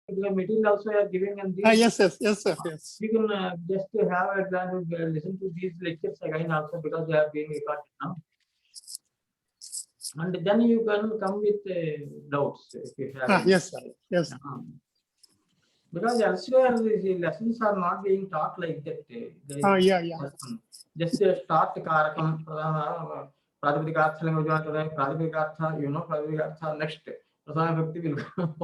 the material also you are giving and these, Yes, sir. Yes. you can just have a glance and listen to these lectures again also, because they are being recorded now. And then you can come with doubts if you have. Yes, sir. Yes. Because elsewhere the lessons are not being taught like that. Just start kArakam, Pratipadika, you know, Pratipadika, next. Prathama Bhakti will come.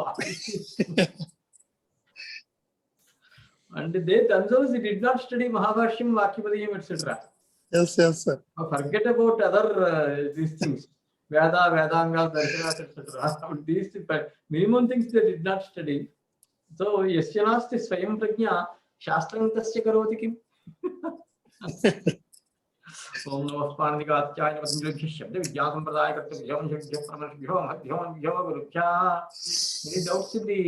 And they themselves did not study Mahabhashyam, Vakyapadiyam, etc. Yes, sir. Forget about other these things. Veda, Vedanga, Darshana, etc. These minimum things they did not study. So, Yasyanasti Swayam Prajna, Shastram Tasya Karoti Kim. Om Namaha Parnikatyaya Namaha Shabda Vidyasam Pradaya Karta Vyam Jagya Pramash Vyam Vyam Vyam Gurukya. Any doubts in the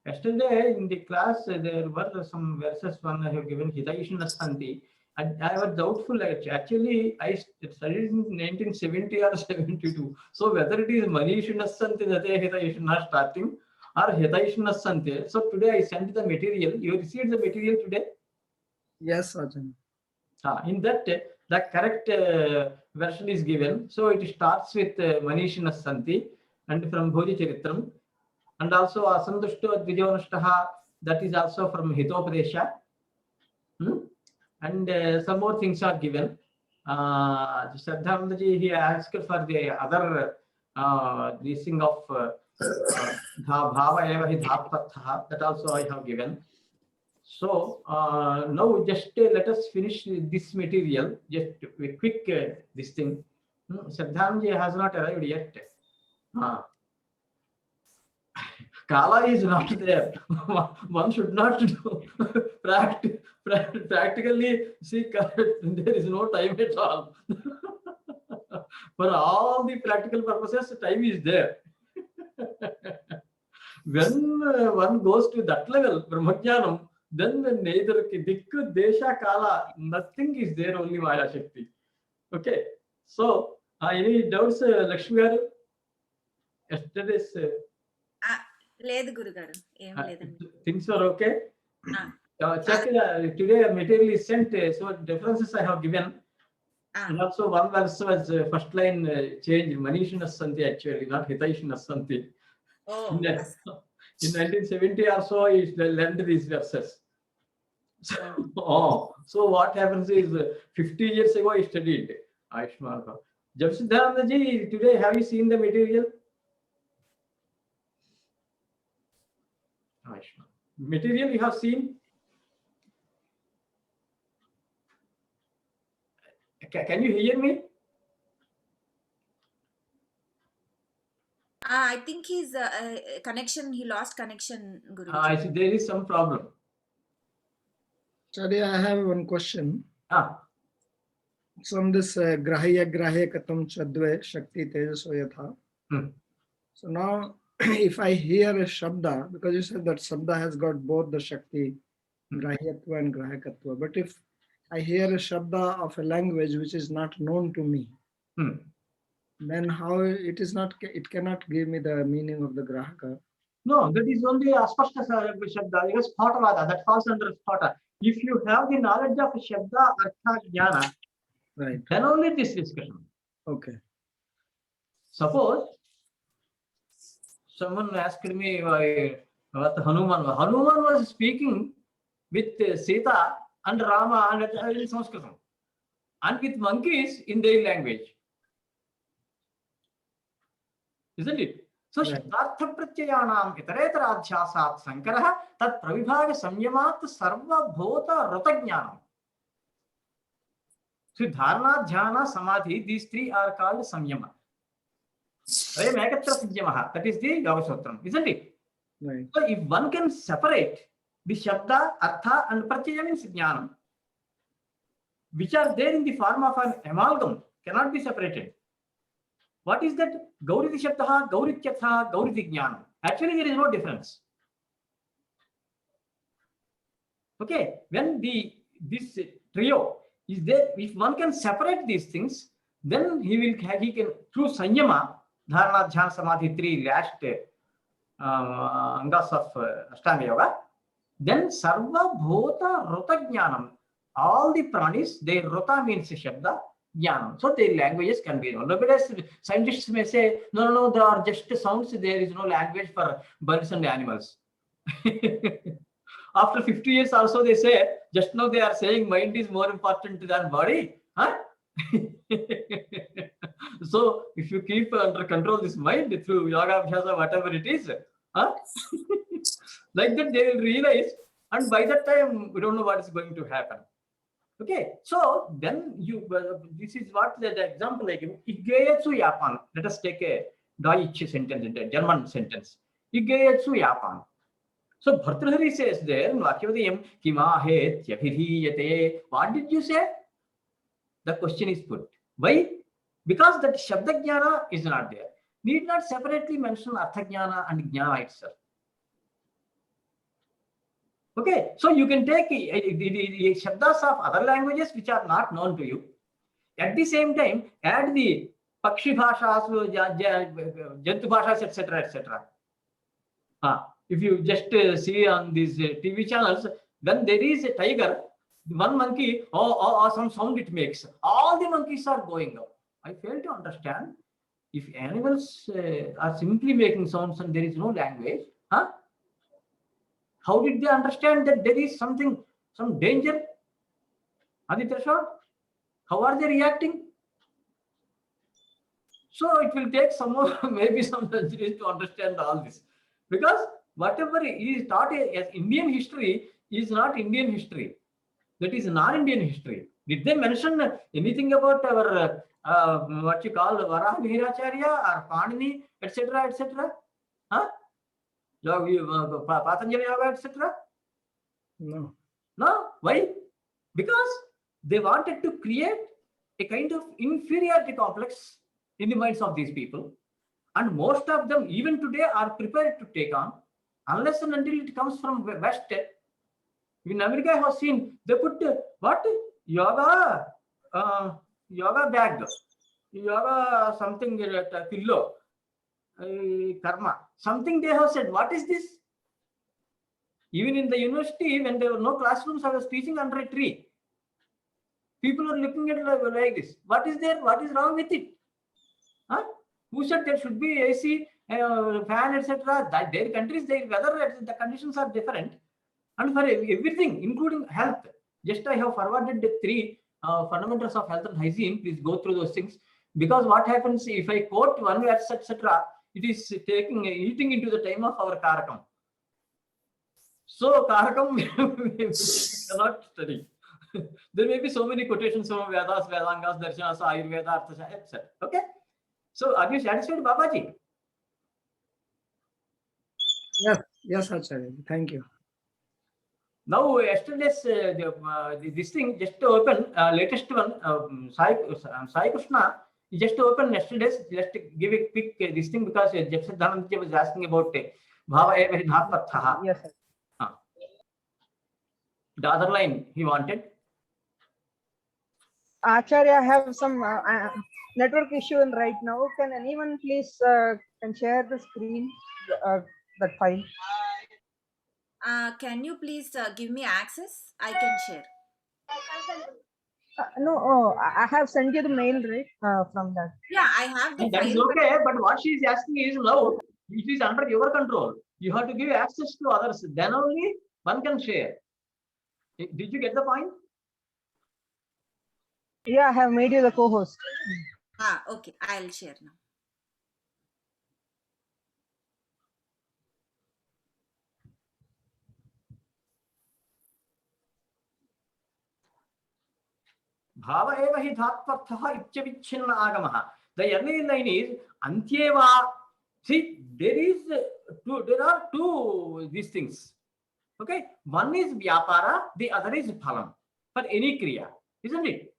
yesterday in the class there were some verses one I have given Hitaishan Nastanti, and I was doubtful actually I studied in 1970 or 72. So whether it is Manishan Nastanti that Hitaishan starting or Hitaishan Nastanti. So today I sent the material. You received the material today? Yes, Ajahn. In that, the correct version is given. So it starts with Manishina Santi and from Bhoji Charitram, and also Asandushto Dvijonashtaha, that is also from Hitopadesha. And some more things are given. Shraddhanandaji, he asked for the other this thing of Bhava Eva Hi Dhapatha, that also I have given. So now just let us finish this material, just a quick this thing. Shraddhanji has not arrived yet. Kala is not there. One should not do practically see, there is no time at all. For all the practical purposes, time is there. When one goes to that level, Brahmajnanam, then neither Dikku, Desha, Kala, nothing is there, only Maya Shakti. Okay. So, any doubts, Lakshmi garu? Yesterday's things are okay. Check today material is sent, so references I have given. And also one verse was first line change, Manishana Santi actually, not Hitaishana Santi. Oh, in 1970 or so, he learned these verses. So, so what happens is 50 years ago, he studied Ayushman. Jamshidhanandaji, today have you seen the material? Ayushman. Material you have seen? Can you hear me? I think his connection, he lost connection, Guru. I see there is some problem. Sorry, I have one question. From this Grahya Katam Chadve Shakti Tejaso Yatha. So now, if I hear a Shabda, because you said that Shabda has got both the Shakti, Grahyatva and Grahakatva, but if I hear a Shabda of a language which is not known to me, then how it is not, it cannot give me the meaning of the Grahaka? No, that is only Aspashta Shabda, because Sphatovada, that falls under Sphata. If you have the knowledge of Shabda, Artha, Jnana, right, then only this discussion. Okay. Suppose someone asked me what Hanuman was. Hanuman was speaking with Sita and Rama and in Sanskrit, and with monkeys in their language. Isn't it? So, Shabdartha Pratyayanam Itaretara Sankaraha Tat Pravibhaga Samyamat Sarva Bhota Ratajnanam. So, Dharana, Dhyana, Samadhi, these three are called Samyama. That is the Yoga Sutram, isn't it? Right. So, if one can separate the Shabda, Artha, and Pratyaya means Jnanam, which are there in the form of an amalgam, cannot be separated. What is that? Gauriti Shabdaha, Gaurityatha, Gauriti Jnanam. Actually, there is no difference. Okay, when this trio is there, if one can separate these things, then he can through Sanyama, Dharana, Dhyana, Samadhi, three last angas of Ashtanga Yoga. Then Sarva Bhota Ruta Jnanam. All the pranis, their Ruta means Shabda, Jnanam. So their languages can be known. Nowadays, scientists may say, no, there are just sounds, there is no language for birds and animals. After 50 years also they say, just now they are saying mind is more important than body. Huh? So if you keep under control this mind through yoga, abhyasa, whatever it is, huh? Like that they will realize, and by that time we don't know what is going to happen. Okay, so then you this is what the example I give. Igeyatsu yapan. Let us take a Deutsch sentence, a German sentence. Igeyatsu yapan. So Bhartrhari says there in Vakyavadiyam, Kimahe Tyabhidhiyate. What did you say? The question is put. Why? Because that Shabda Jnana is not there. Need not separately mention Artha Jnana and Jnana itself. Okay, so you can take Shabdas of other languages which are not known to you. At the same time, add the Pakshi Bhashas, Jantu Bhashas, etc., etc. If you just see on these TV channels, when there is a tiger, one monkey, some sound it makes. All the monkeys are going up. I fail to understand. If animals are simply making sounds and there is no language, how did they understand that there is something, some danger? Aditya Shah, how are they reacting? So it will take some more, maybe some centuries to understand all this. Because whatever is taught as Indian history is not Indian history. That is non-Indian history. Did they mention anything about our what you call Varaha Mihiracharya or Panini, etc., etc.? Patanjali Yoga, etc.? No. No. Why? Because they wanted to create a kind of inferiority complex in the minds of these people. And most of them, even today, are prepared to take on, unless and until it comes from West. In America, I have seen they put what? Yoga bag, yoga something, pillow, karma. Something they have said. What is this? Even in the university, when there were no classrooms, I was teaching under a tree. People are looking at it like this. What is there? What is wrong with it? Who said there should be AC, fan, etc.? Their countries, their weather, the conditions are different. And for everything, including health. Just I have forwarded the 3 fundamentals of health and hygiene. Please go through those things. Because what happens if I quote one verse, etc., it is eating into the time of our kArakam. So kArakam we cannot study. There may be so many quotations from Vedas, Vedangas, Darshanas, Ayurveda, Arthashastra, etc. Okay? So are you satisfied, Babaji? Yes, Acharya. Thank you. Now, yesterday's this thing just to open, latest one, Sai Krishna, just to open yesterday's, just to give a quick this thing, because Jefferson Dhananjay was asking about Bhava Eva Dhatvarthaha. Yes, sir. The other line he wanted. Acharya, I have some network issue right now. Can anyone please can share the screen, that file? Can you please give me access? I can share. No, I have sent you the mail, right, from that. Yeah, I have the That file. is okay, but what she is asking is now, it is under your control. You have to give access to others. Then only one can share. Did you get the point? Yeah, I have made you the co-host. Okay, I'll share now. Bhava eva hi dhatvarthaha ityavichinna agamaha. The early line is antyeva. See, there are two these things. Okay, one is vyapara, the other is phalam for any kriya, isn't it?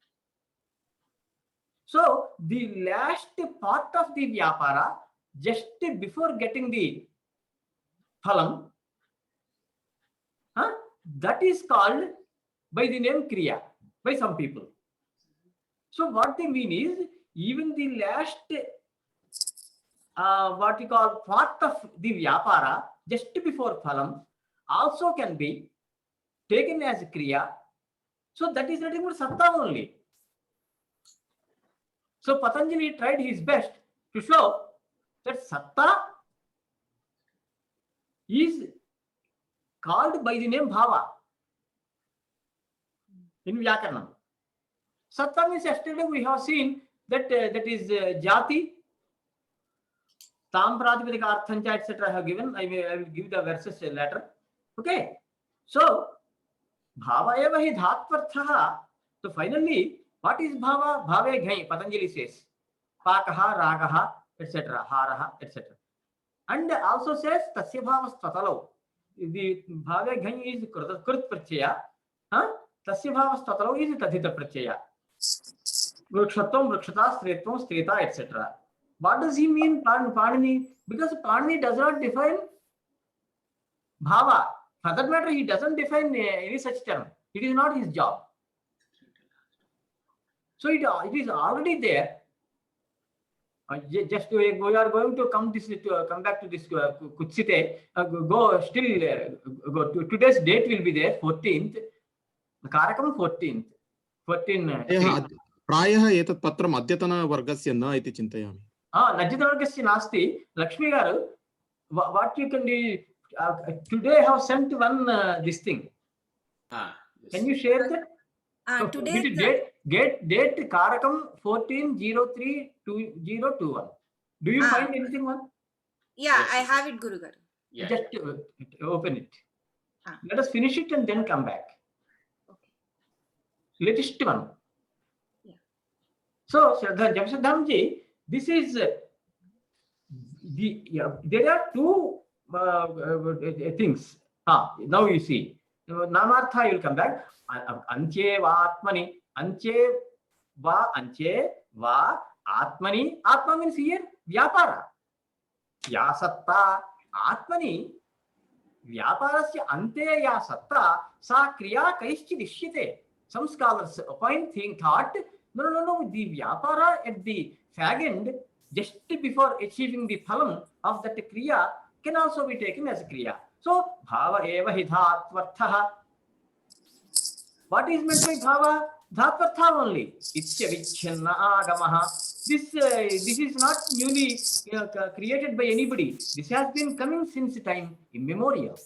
So the last part of the vyapara, just before getting the phalam, that is called by the name kriya by some people. So what they mean is, even the last what you call part of the vyapara just before phalam also can be taken as kriya. So that is nothing but satta only. So Patanjali tried his best to show that satta is called by the name bhava in Vyakaranam. Satta means yesterday we have seen that that is jati, tam pratipadika arthancha, etc. I have given. I will give the verses later. Okay. So bhava eva hi dhatvarthaha. So finally, what is bhava? Bhave ghai, Patanjali says. Pakaha, ragaha, etc. Haraha, etc. And also says tasya bhavas tatalo. The bhave ghai is krut pratyaya. Tasya bhavas tatalo is tathita pratyaya. Vrikshatvam, vrikshata, stretvam, streta, etc. What does he mean, Panini? Because Panini does not define bhava. For that matter, he doesn't define any such term. It is not his job. So it is already there. Just we are going to come back to this Kutsite. Go still go to today's date will be there 14th. Karakam 14th. 14. प्रायः एतत् पत्रम् अद्यतनवर्गस्य न इति चिन्तयामि. अद्यतनवर्गस्य नास्ति. Lakshmi garu, what you can do today? I have sent one this thing. Yes. Can you share that? Today date Karakam 14/03/2021. Do you find anything one? Yeah, yes, I have it, Guru Garu. Yeah. Just open it. Let us finish it and then come back. Okay. Latest one. Yeah. So, Jamshedhamji, this is there are two things. Now you see. Namartha, you will come back. Anche va atmani. Anche va atmani. Atma means here vyapara. Ya satta atmani. Vyaparasya ante ya satta sa kriya kaishchid ishyate. Some scholars thought, no, the vyapara at the fag end, just before achieving the phalam of that kriya, can also be taken as kriya. So, bhava eva hi dhatvarthaha. What is meant by bhava? Dhatvartha only. Itya vichenna agamaha. This is not newly created by anybody. This has been coming since time immemorial.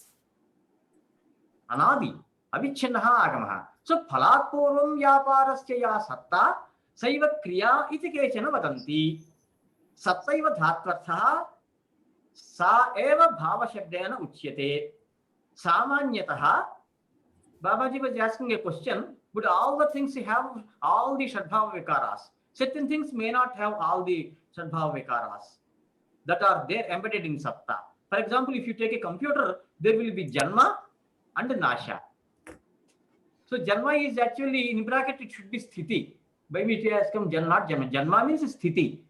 Anadi. Avichenna agamaha. So, phalat purvam vyaparasya ya satta saiva kriya iti kechana vadanti. Sattaiva dhatvarthaha sa eva bhava shabdena uchyate. Samanyataha, Babaji was asking a question, would all the things have all the Shadbhava Vikaras? Certain things may not have all the Shadbhava Vikaras that are there embedded in Satta. For example, if you take a computer, there will be Janma and Nasha. So Janma is actually, in bracket, it should be Sthiti. By which it has come, not Janma. Janma means Sthiti.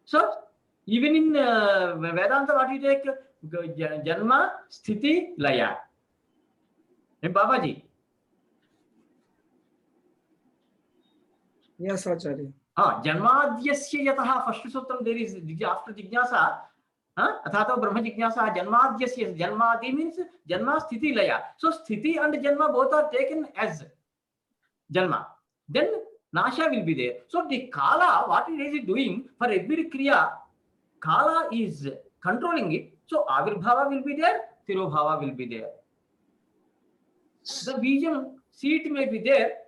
So, even in Vedanta, what you take? Janma, Sthiti, Laya. And Babaji. Yes, Acharya. Janmadhyasya yataha, first sutram there is after jignasa. Athato Brahma jignasa, Janmadhyasya. Janmadi means Janma, Sthiti, Laya. So Sthiti and Janma both are taken as Janma. Then Nasha will be there. So the Kala, what it is doing for every Kriya, Kala is controlling it. So Avirbhava will be there, Tirobhava will be there. The Bijam seed may be there.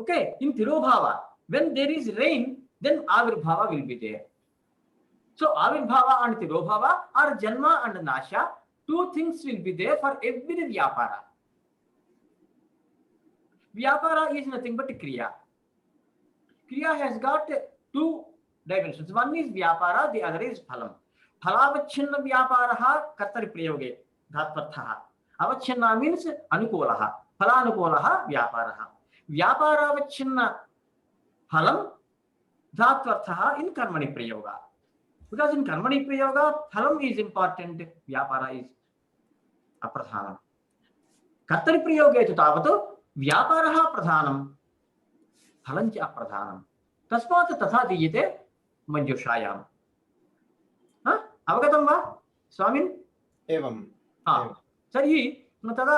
Okay, in Tirobhava, when there is rain, then Avirbhava will be there. So Avirbhava and Tirobhava are Janma and Nasha. Two things will be there for every Vyapara. Vyapara is nothing but Kriya. Kriya has got two dimensions. One is Vyapara, the other is Phalam. Phalavachinna Vyaparaha Kartari Prayoge, Dhatvarthaha. Avachinna means Anukolaha. Phalanukolaha Vyaparaha. Vyaparavachinna phalam dhatvarthaha in karmani prayoga. Because in karmani prayoga, phalam is important, vyapara is apradhanam. Kartari prayoge tu tavatu vyaparaha pradhanam, phalancha apradhanam. Tasmat tatha diyate manjushayam. अवगतं वा स्वामिन्? एवं तर्हि तदा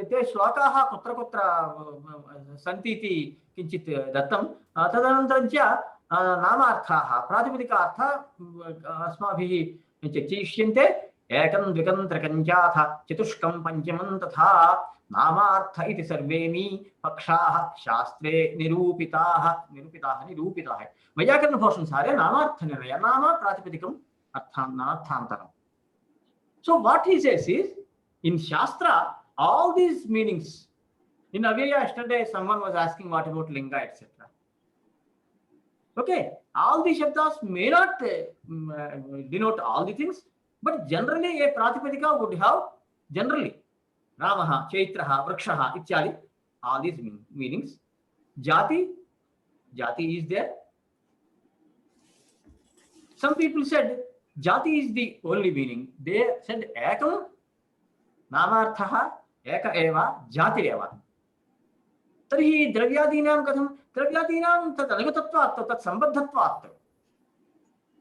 ते श्लोकाः कुत्र कुत्र सन्ति इति किञ्चित् दत्तं। तदनन्तरं च नामार्थाः प्रातिपदिकार्थाः अस्माभिः चर्चयिष्यन्ते। एकं द्विकं त्रिकं चाथ चतुष्कं पञ्चमं तथा नामार्थ इति सर्वेऽपि पक्षाः शास्त्रे निरूपिताः। वैयाकरणभूषणसारे नामार्थनिर्णय नाम प्रातिपदिकम् अर्थान्तरम्. So what he says is, in Shastra, all these meanings. In Avyaya yesterday, someone was asking what about Linga, etc. Okay, all these shabdas may not denote all the things, but generally a Pratipadika would have generally Ramaha, Chaitraha, Vrikshaha, ityadi, all these meanings. Jati is there. Some people said Jati is the only meaning. They said Ekam Namarthaha Eka Eva Jati Eva. Tarhi Dravyadinam Katham Dravyadinam Tat Anigatvatva Tat Sambadhatvatva.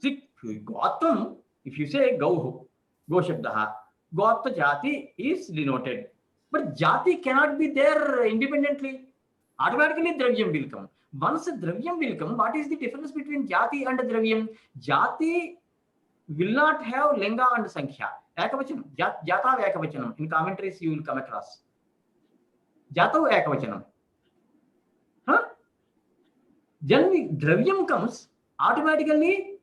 See, Gautam, if you say Gauhu, Go Shabdaha, Gautta Jati is denoted. But Jati cannot be there independently. Automatically Dravyam will come. Once a Dravyam will come, what is the difference between Jati and Dravyam? Jati will not have Linga and Sankhya. Ekavachanam. Jata Ekavachanam. In commentaries you will come across. Jatav Ekavachanam. Generally, Dravyam comes automatically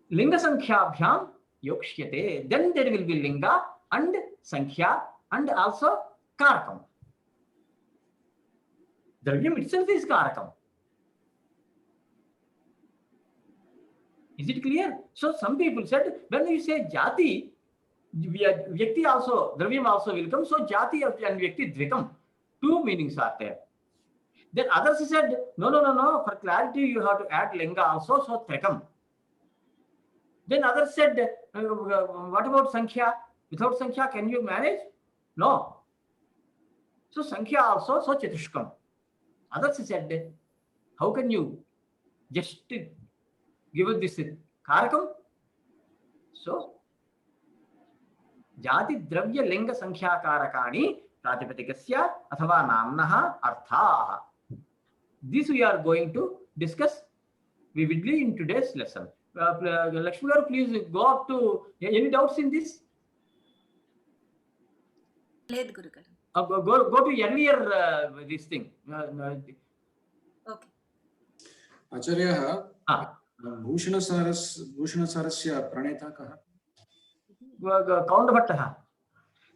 Linga Sankhya Bhyam Yokshyate. Then there will be Linga and Sankhya and also Karakam. Dravyam itself is Karakam. Is it clear? So some people said, when you say Jati, Vyakti also, Dravyam also will come. So Jati and Vyakti Dvikam. Two meanings are there. Then others said, no. For clarity, you have to add Linga also. So Trekam. Then others said, what about Sankhya? Without Sankhya, can you manage? No. So Sankhya also, so Chatushkam. Others said, how can you just give us this Karakam? So, Jati Dravya Linga Sankhya Karakani Pratipatikasya Athava Namnaha Arthaha. This we are going to discuss vividly in today's lesson. Lakshmi Garu, please go up to any doubts in this? Led Gurugaru. Go to earlier this thing. Okay. Acharya, Bhushanasarasya Praneta kaha? Kaundabhattaha.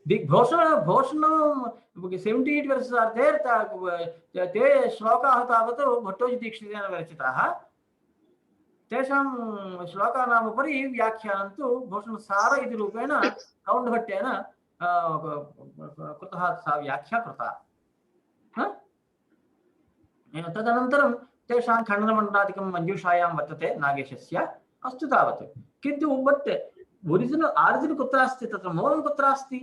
The Bhoshanam, 78 verses are there. Te shlokaah tavatu Bhattoji Dikshitena varachitaha. Tesham shlokanam upari vyakkhyanantu Bhoshanasara iti rupena Kaundabhattena कृतः सा व्याख्या कृता. तदनन्तरं तेषां खण्डनमण्डलादिकं मञ्जूषायां वर्तते नागेशस्य. अस्तु तावत्. किन्तु बट् आरिजिनल् कुत्र अस्ति, तत्र मूलं कुत्र अस्ति?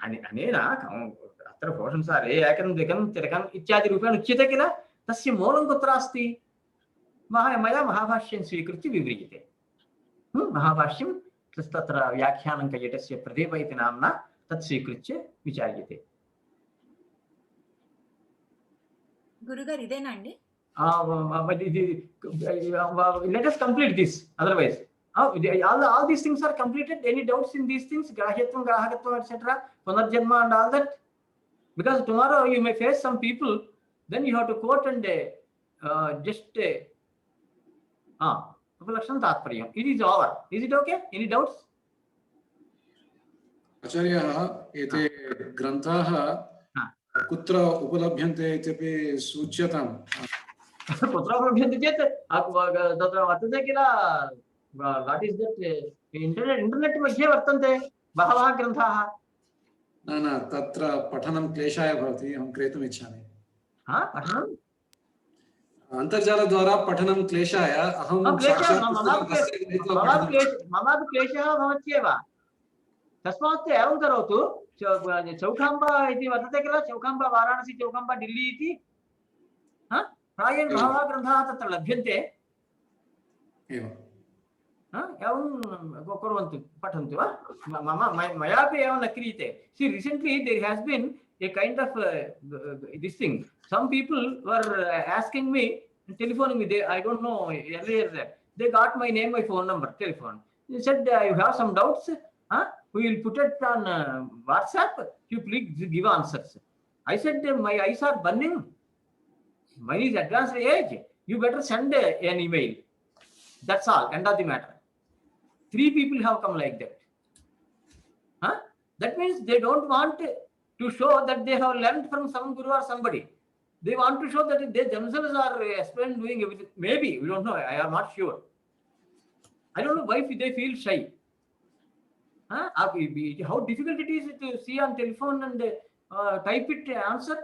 अनेन अत्र भूषणसारे एकं द्विकं त्रिकम् इत्यादि रूपेण उच्यते किल, तस्य मूलं कुत्र अस्ति? मया महाभाष्यं स्वीकृत्य विव्रियते. महाभाष्यं तत्र व्याख्यानङ्कयटस्य प्रदीप इति नाम्ना तत् स्वीकृत्य विचार्यते. Gurugaru idena andi? Let us complete this. Otherwise, all these things are completed. Any doubts in these things? Grahyatvam, Grahakatvam, etc. Punarjanma and all that. Because tomorrow you may face some people, then you have to quote and just Upalakshan Tatparyam. It is over. Is it okay? Any doubts? Acharya, ete granthaha kutra upalabhyante itepi suchyatam. Kutra upalabhyante chet tatra vartate kila. What is that? Internet मध्ये वर्तन्ते बहवः ग्रन्थाः. न तत्र पठनं क्लेशाय भवति, अहं क्रेतुम् इच्छामि. पठनं अन्तर्जालद्वारा पठनं क्लेशाय अहं ममापि क्लेशः भवत्येव. तस्मात् एवं करोतु. चौखाम्बा इति वर्तते किल, चौखाम्बा वाराणसी, चौखाम्बा दिल्ली इति प्रायेण बहवः ग्रन्थाः तत्र लभ्यन्ते. एवं कुर्वन्तु पठन्तु वा मयापि एवं न क्रियते see recently there has been a kind of this thing some people were asking me telephoning me I don't know earlier they got my name my phone number telephone they said you have some doubts we will put it on WhatsApp you please give answers I said my eyes are burning mine is advanced age you better send an email that's all end of the matter 3 people have come like that that means they don't want to show that they have learned from some guru or somebody they want to show that they themselves are doing everything maybe we don't know I am not sure I don't know why they feel shy how difficult it is to see on telephone and type it answer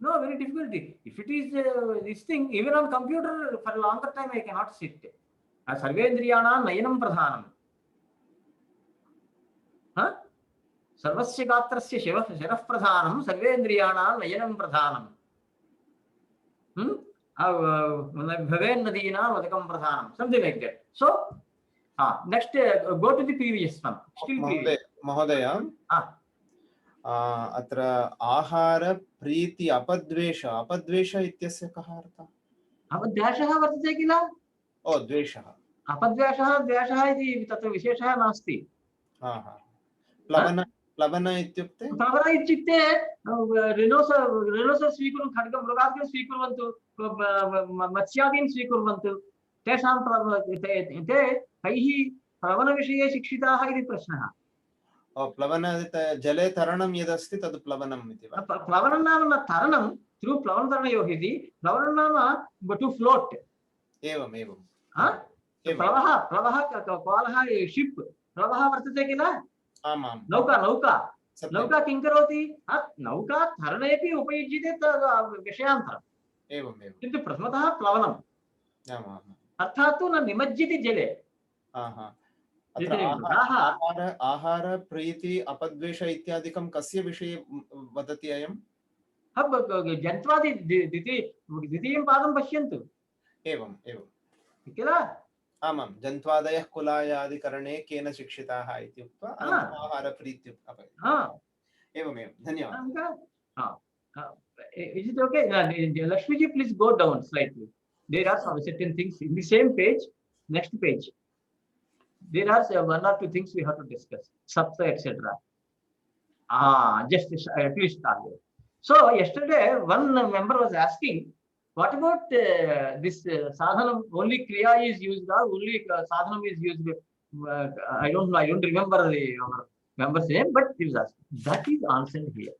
no very difficult if it is this thing even on computer for a longer time I cannot sit sarvendriyanam nayanam pradhanam सर्वस्य गात्रस्य शरः प्रधानं सर्वेन्द्रियाणां नयनं प्रधानं भवेन्नदीनां वदकं प्रधानं something like that so next go to the previous one still previous महोदय अत्र आहार प्रीति अपद्वेष अपद्वेष इत्यस्य कः अर्थः अपद्वेषः वर्तते किल ओ द्वेषः अपद्वेषः द्वेषः इति तत्र विशेषः नास्ति प्लवन प्लवन इत्युक्ते प्लवन इत्युक्ते रेनोसर् स्वीकुर्वन्तु खड्गं मृगादिकं स्वीकुर्वन्तु मत्स्यादीन् स्वीकुर्वन्तु तेषां ते कैः प्लवनविषये शिक्षिताः इति प्रश्नः प्लवन जले तरणं यदस्ति तद् प्लवनम् इति वा प्लवनं नाम न तरणं थ्रू प्लवनतरणयोः इति प्लवनं नाम टु फ्लोट् एवम् एवं प्लवः कालः शिप् प्लवः वर्तते किल आमां नौका नौका नौका किं करोति नौका तरणे उपयुज्यते विषयान्तरम् एवम् एवं किन्तु प्रथमतः प्लवनम् अर्थात् न निमज्जति जले आहार प्रीति अपद्वेष इत्यादिकं कस्य विषये वदति अयं जन्त्वादि द्वितीयं पादं पश्यन्तु एवं एवं किल आमां जन्त्वादयः कुलायादिकरणे केन शिक्षिताः इति उक्त्वा आहार प्रीति एवमेवं धन्यवादः is it okay Lakshmi ji please go down slightly there are some certain things in the same page next page there are one or two things we have to discuss sapta etc just at least so yesterday one member was asking what about this sadhanam only kriya is used or only sadhanam is used I don't know I don't remember our member's name but he was asking that is answered here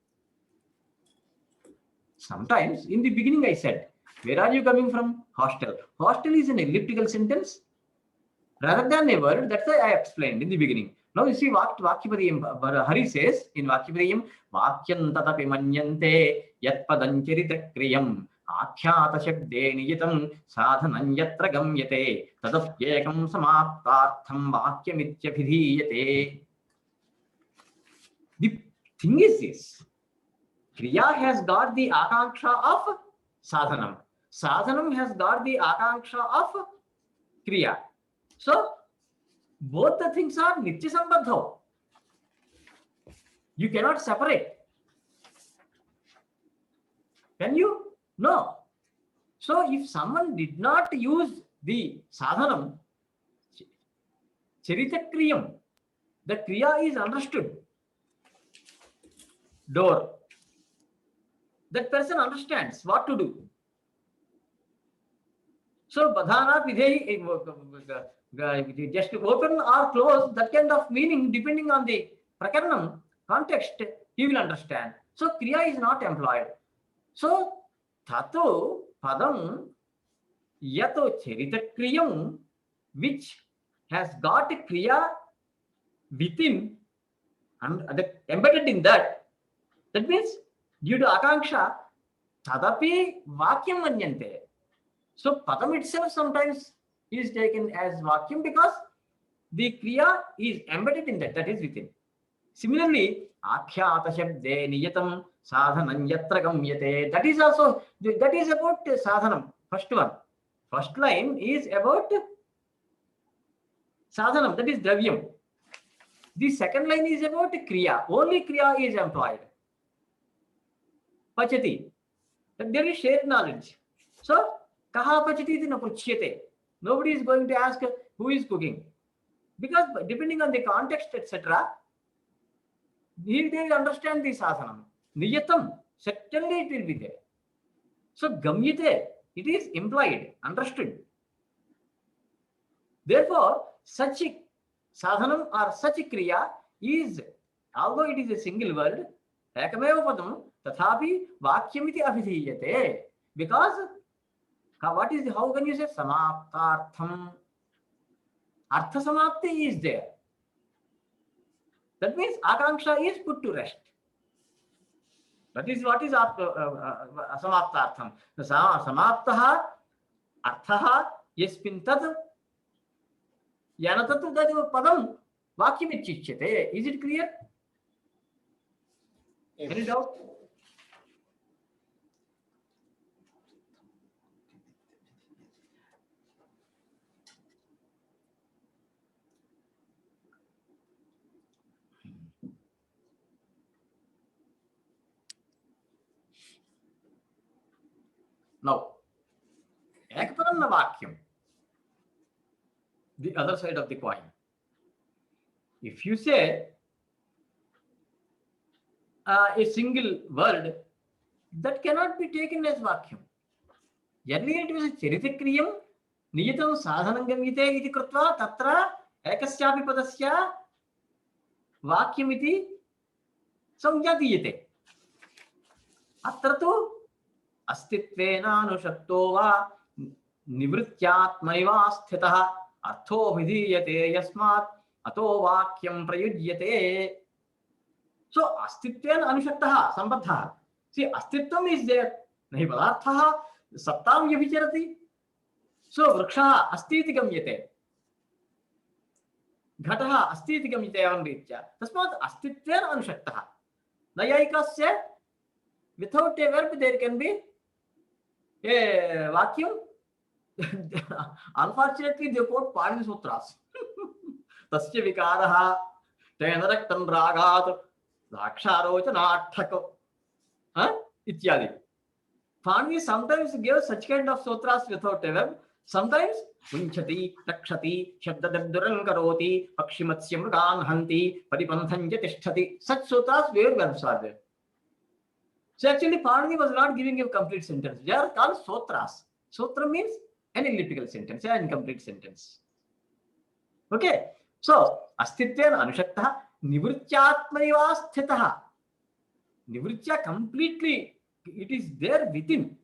sometimes in the beginning I said where are you coming from hostel is an elliptical sentence rather than a word that's why I explained in the beginning now you see Vakyapadiyam Hari says in Vakyapadiyam Vakyam tatapi manyante yat padam charitakriyam आख्यात शब्दे नियतं साधनं यत्र गम्यते तदप्येकं समाप्तार्थं वाक्यमित्यभिधीयते the thing is this kriya has got the akanksha of sadhanam has got the akanksha of kriya so both the things are nitya sambandho you cannot separate can you no so if someone did not use the sadhanam charitakriyam the kriya is understood door that person understands what to do so badhana vidhehi just open or close that kind of meaning depending on the prakaranam context he will understand so kriya is not employed so tato padam yato charitakriyam which has got a kriya within and embedded in that means due to akanksha tadapi vakyam manyante so padam itself sometimes is taken as vakyam because the kriya is embedded in that is within similarly akhyata shabde niyatam sadhanam yatra gamyate that is also that is about sadhanam first line is about Sadhanam, that is dravyam. The second line is about kriya. Only kriya is employed. Pachati. There is shared knowledge. So, kaha pachati iti na pruchyate. Nobody is going to ask who is cooking. Because depending on the context, etc., they will understand the sadhanam. Niyatam, certainly it will be there. So, gamyate, it is implied, understood. Therefore, such sadhanam or such kriya is, although it is a single word, ekameva padam, tathapi vakyamiti abhidhiyate. Because what is how can you say samaptartham? Artha samapti is there. That means akanksha is put to rest. That is what is samaptartham. Samaptaha arthaha yasmin tat yanatatu that padam vakyamichyate. Is it clear? Yes. Any doubt? Now, ekpadanna vakyam, the other side of the coin. If you say a single word, that cannot be taken as vakyam. Earlier it was charitakriyam, niyatam sadhanam gamyate iti krutva tatra ekasyapi padasya vakyam iti samjatiyate. Atra tu अस्तित्वेनानुशक्तो वा निवृत्त्यात्मैवा स्थितः अर्थो विधीयते यस्मात् अतो वाक्यं प्रयुज्यते. So अस्तित्वेन अनुशक्तः संबद्धः. See, अस्तित्वम is there. नहि पदार्थः सत्तां व्यभिचरति. So वृक्षः अस्ति इति गम्यते. घटः अस्ति इति गम्यते एवं रीत्या. तस्मात् अस्तित्वेन अनुशक्तः. नैयायिकस्य without a verb there can be a vacuum. Unfortunately, they quote Panini Sutras. Tasya vikaraha tena raktam ragat daksharochanathako. Ityadi. Panini sometimes gives such kind of sutras without a verb. Sometimes munchati, takshati, shabdadabduran karoti, pakshimatsya mrugan hanti, paripantanja tishtati. Such sutras where verbs are there. So actually Panini was not giving a complete sentence. They are called sutras. Sutra means an elliptical sentence, an incomplete sentence. Okay. So astitven anushaktah nivrityatmaiva sthitah. Nivritya completely, it is there within.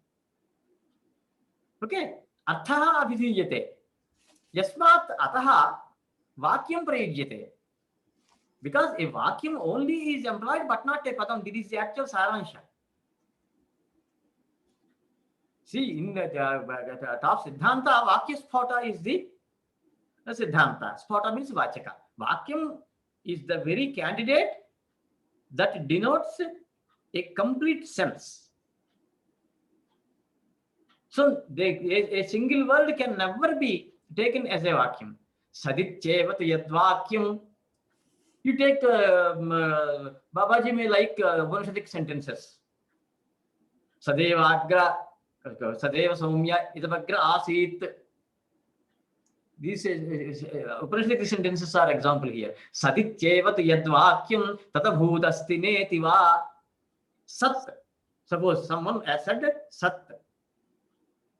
Okay. Arthaha abhidhiyate. Yasmat ataha vakyam prayugyate. Because a vacuum only is employed but not a padam. This is the actual saransha. See, in the top Siddhanta, Vakya Sphota is the Siddhanta. Sphota means Vachaka. Vakyam is the very candidate that denotes a complete sense. So, a single word can never be taken as a vacuum. Saditchevat yad vakyam. You take Babaji may like Upanishadic sentences. Sadevagra. Sadeva Soumya Idavagra Asit. These Upanishadic sentences are example here. Saditchevat yadvakyam tatabhutasti netiva. Sat. Suppose someone has said Sat.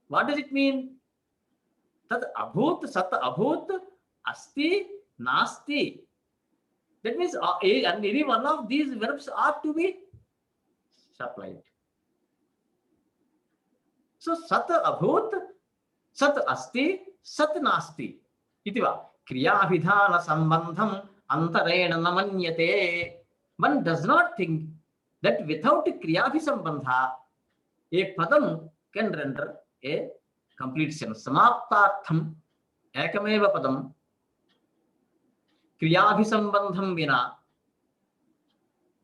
What does it mean? Tat abhut, Sat abhut, asti, nasti. That means any one of these verbs are to be supplied. So sat abhut, sat asti, sat nasti. Itiva kriya vidhana sambandham antarena namanyate. One does not think that without kriya sambandha, a padam can render a complete sense. Samaptartham ekameva padam kriya sambandham vina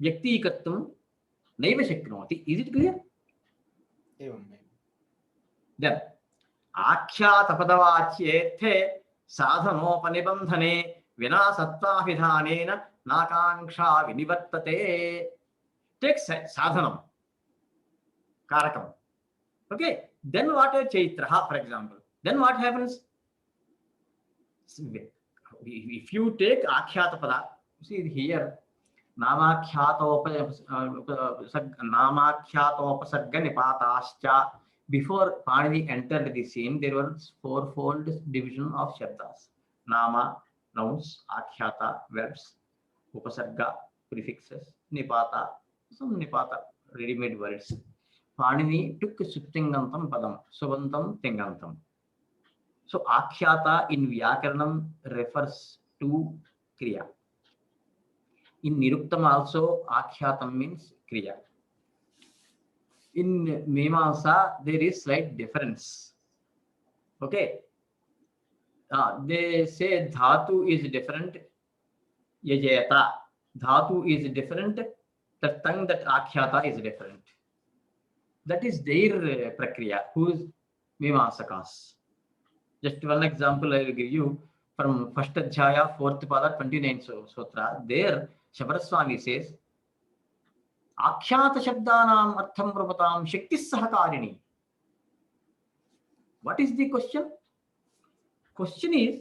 vyaktikatvam naiva shaknoti. Is it clear? एवं Then, akhyata padavachyethe साधनोपनिबन्धने विना सत्त्वाभिधानेन नाकाङ्क्षा विनिवर्तते. Take sadhanam, karakam. Okay, then what a chaitraha, for example, then what happens? If you take akhyata pada, see here, namakhyatopasarga nipatascha. Before Panini entered the scene, there was fourfold division of shabdas: nama, nouns; akhyata, verbs; upasarga, prefixes; nipata, some nipata, ready-made words. Panini took Suptingantam padam, Subantam Tingantam. So akhyata in Vyakaranam refers to Kriya. In Niruktam also akhyātam means kriya. In Mimamsa there is slight difference. Okay. They say dhatu is different, yajayata. Dhatu is different, the tongue that akhyata is different. That is their prakriya, who is Mimamsakas. Just one example I will give you from first adhyaya, 4th pada, 29th sutra. There Shabaraswami says, Akhyata Shabdanam Artham Prabhatam Shaktis Sahakarini. What is the question? Question is,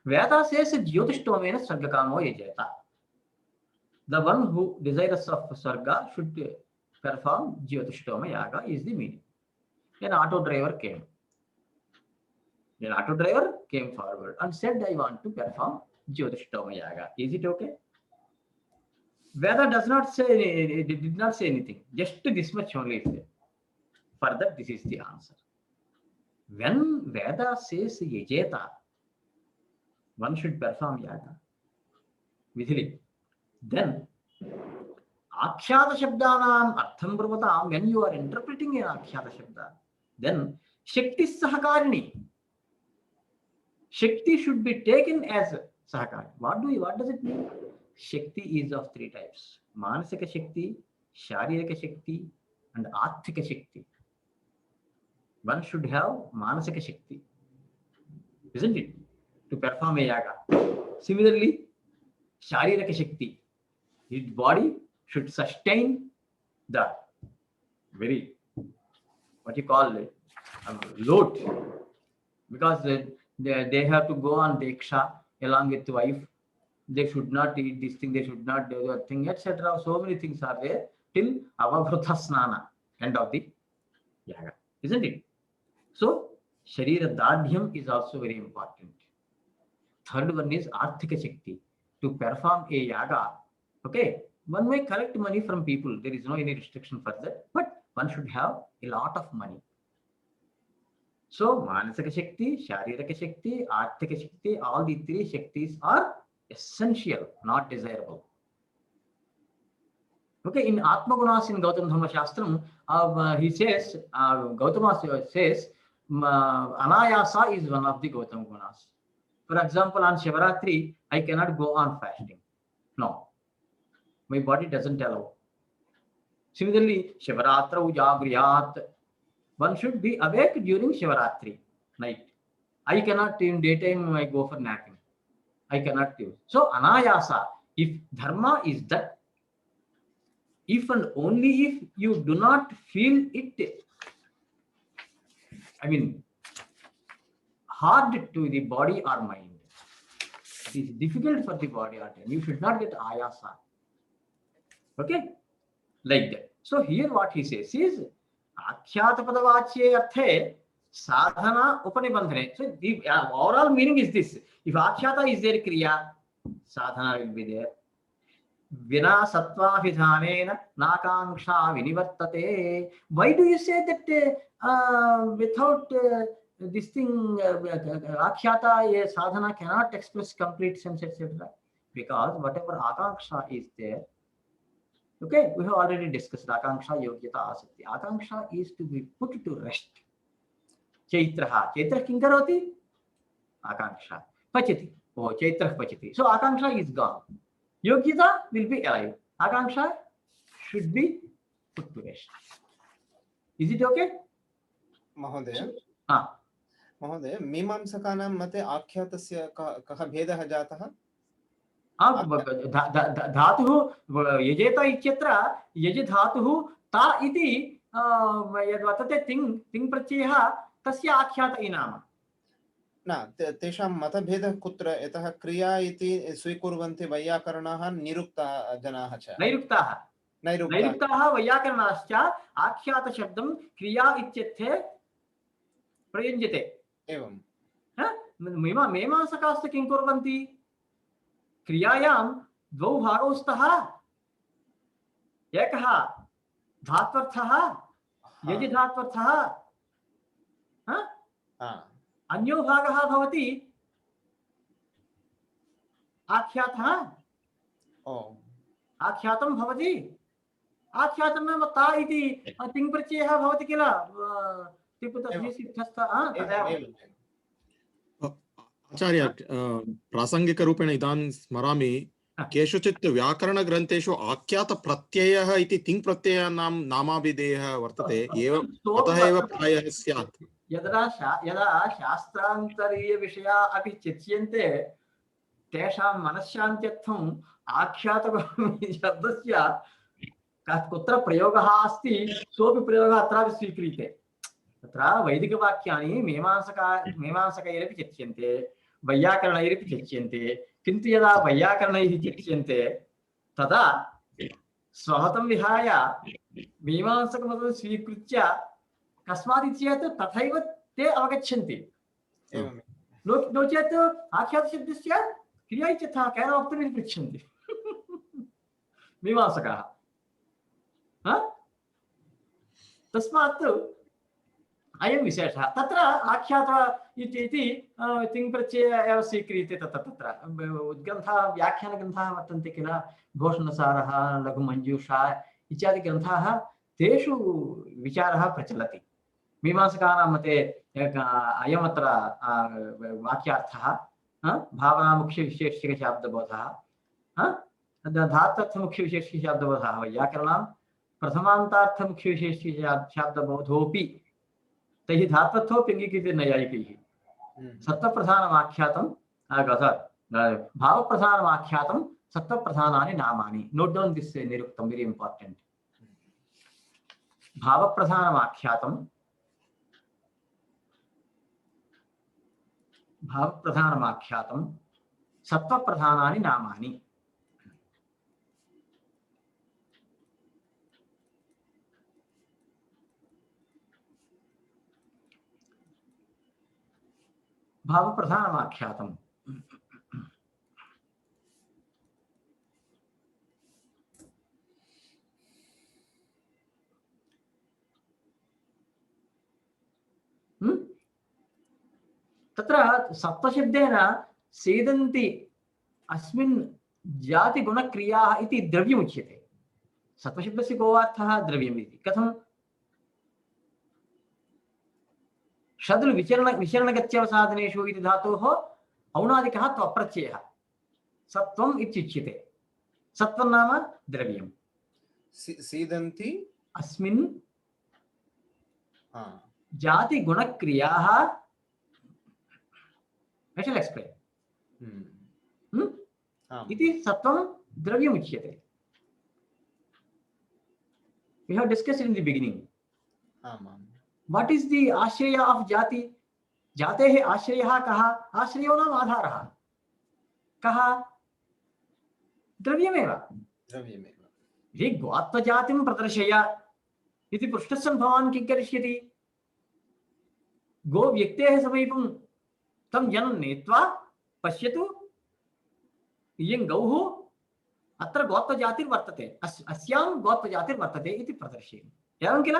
Veda says Jyotishthamena Sargakamo Yajayata. The one who desires of Sarga should perform Jyotishtama Yaga is the meaning. An auto driver came. An auto driver came forward and said, I want to perform Jyotishtama Yaga. Is it okay? Veda does not say, it did not say anything. Just this much only is there. Further, this is the answer. When Veda says Yajeta, one should perform Yaga. Vidhili. Then, Akhyata Shabdanam Artham Pravatam, when you are interpreting an Akhyata Shabda, then Shakti Sahakarini. Shakti should be taken as Sahakari. What does it mean? Shakti is of three types: Manasika Shakti, Sharirika Shakti, and Arthika Shakti. One should have Manasika Shakti, isn't it, to perform a yaga. Similarly, Sharirika Shakti, his body should sustain the very, what you call it, load, because they have to go on Deksha along with the wife. They should not eat this thing, they should not do that thing, etc. So many things are there till Avabhrutha Snana, end of the yaga, isn't it? So, Sharira Dadhyam is also very important. Third one is Arthika Shakti. To perform a yaga, okay, one may collect money from people. There is no any restriction for that, but one should have a lot of money. So, Manasika Shakti, Sharirika Shakti, Arthika Shakti, all the three Shaktis are essential, not desirable. Okay, in Atma Gunas in Gautam Dhamma Shastram, he says, Gautama says, Anayasa is one of the Gautam Gunas. For example, on Shivaratri, I cannot go on fasting. No, my body doesn't allow. Similarly, Shivaratra Ujagriyat, one should be awake during Shivaratri night. I cannot in daytime I go for napping. I cannot do. So Anayasa, if dharma is that, if and only if you do not feel it, I mean, hard to the body or mind, it is difficult for the body or mind, you should not get ayasa. Okay, like that. So here what he says is, Akhyata Padavachye Arthe Sadhana Upanibandhane. So the overall meaning is this: if Akhyata is there, Kriya, Sadhana will be there. Vina Sattva Vidhanena Nakanksha Vinivartate. Why do you say that without this thing, Akhyata, a sadhana cannot express complete sense, etc.? Because whatever Akanksha is there, okay, we have already discussed Akanksha, Yogyata, Asakti. Akanksha is to be put to rest. Chaitraha. Chaitra kinkaroti? Akanksha. Pachati. Oh, Chaitra Pachati. So Akanksha is gone. Yogyata will be alive. Akanksha should be put to rest. Is it okay? Mahodaya. महोदय, मीमांसकानां मते आख्यातस्य कः भेदः जातः? धातुः यजेत इत्यत्र यज धातुः ता इति यद् वर्तते तिङ् प्रत्ययः तस्य आख्यात इनाम न, तेषां मतभेदः कुत्र? यतः क्रिया इति स्वीकुर्वन्ति वैयाकरणाः, निरुक्ताः जनाः च। नैरुक्ताः वैयाकरणाश्च आख्यातशब्दं क्रिया इत्यर्थे प्रयुञ्जते। एवं मीमांसकास्तु किं कुर्वन्ति? क्रियायां द्वौ भागौ स्तः, एकः धात्वर्थः यजि धात्वर्थः, अन्यो भागः भवति आख्यातः। आख्यातं भवति, आख्यातं नाम ता इति तिङ् प्रत्ययः भवति किल, आचार्य प्रासङ्गिकरूपेण इदानीं स्मरामि, केषुचित् व्याकरणग्रन्थेषु आख्यातप्रत्ययः इति तिङ् प्रत्ययानां नामाभिधेयः वर्तते, अतः एव प्रायः स्यात्। यदा शास्त्रान्तरीयविषया अपि चर्च्यन्ते तेषां मनश्शान्त्यर्थम् आख्यातशब्दस्य कुत्र प्रयोगः अस्ति सोऽपि प्रयोगः अत्रापि स्वीक्रियते। तत्र वैदिकवाक्यानि मीमांसकैरपि चर्च्यन्ते, वैयाकरणैरपि चर्च्यन्ते, किन्तु यदा वैयाकरणैः चर्च्यन्ते तदा स्वमतं विहाय मीमांसकमतं स्वीकृत्य, कस्मात् चेत् तथैव ते अवगच्छन्ति। नो चेत् आख्यातशब्दस्य क्रिया इत्यर्थः केन उक्तम् इति पृच्छन्ति मीमांसकाः। तस्मात् अयं विशेषः। तत्र आख्यात इति तिङ् प्रत्यय एव स्वीक्रियते। तत्र उद्ग्रन्थाः व्याख्यानग्रन्थाः वर्तन्ते किल, भूषणसारः, लघुमञ्जूषा इत्यादि ग्रन्थाः, तेषु विचारः प्रचलति। मीमांसकानां मते अयमत्र वाक्यार्थः भावनामुख्यविशेषिकशाब्दबोधः, धात्वर्थमुख्यविशेषिकशाब्दबोधः वैयाकरणां, प्रथमान्तार्थमुख्यविशेषिकशाब्दबोधोऽपि तैः धात्वर्थोऽपि अङ्गीक्रियते नैयायिकैः। सत्त्वप्रधानमाख्यातं भावप्रधानमाख्यातं सत्त्वप्रधानानि नामानि। नोट डाउन दिस निरुक्तं, वेरी इंपॉर्टेंट। भावप्रधानमाख्यातं सत्त्वप्रधानानि नामानि। भावप्रधानमाख्यातं तत्र सत्त्वशब्देन सीदन्ति अस्मिन् जातिगुणक्रियाः इति द्रव्यमुच्यते। सत्त्वशब्दस्य गोवार्थः द्रव्यम् इति। कथं? षड् विचरणगत्यवसाधनेषु इति धातोः औणादिकः त्वप्रत्ययः सत्त्वम् इत्युच्यते। सत्त्वं नाम द्रव्यम्। सीदन्ति अस्मिन् जातिगुणक्रियाः, I shall explain. इति सत्त्वं द्रव्यमुच्यते। We have discussed in the beginning. What is the आश्रय of jati? जातेः आश्रयः कः? आश्रयो नाम आधारः। कः? द्रव्यमेव। यदि गोत्वजातिं प्रदर्शय इति पृष्ठस्य भवान् किं करिष्यति? गो व्यक्तेः समीपं तं जनं नीत्वा पश्यतु, इयं गौः अत्र गोत्वजातिर्वर्तते, अस्यां गोत्वजातिर्वर्तते इति प्रदर्शयति। एवं किल?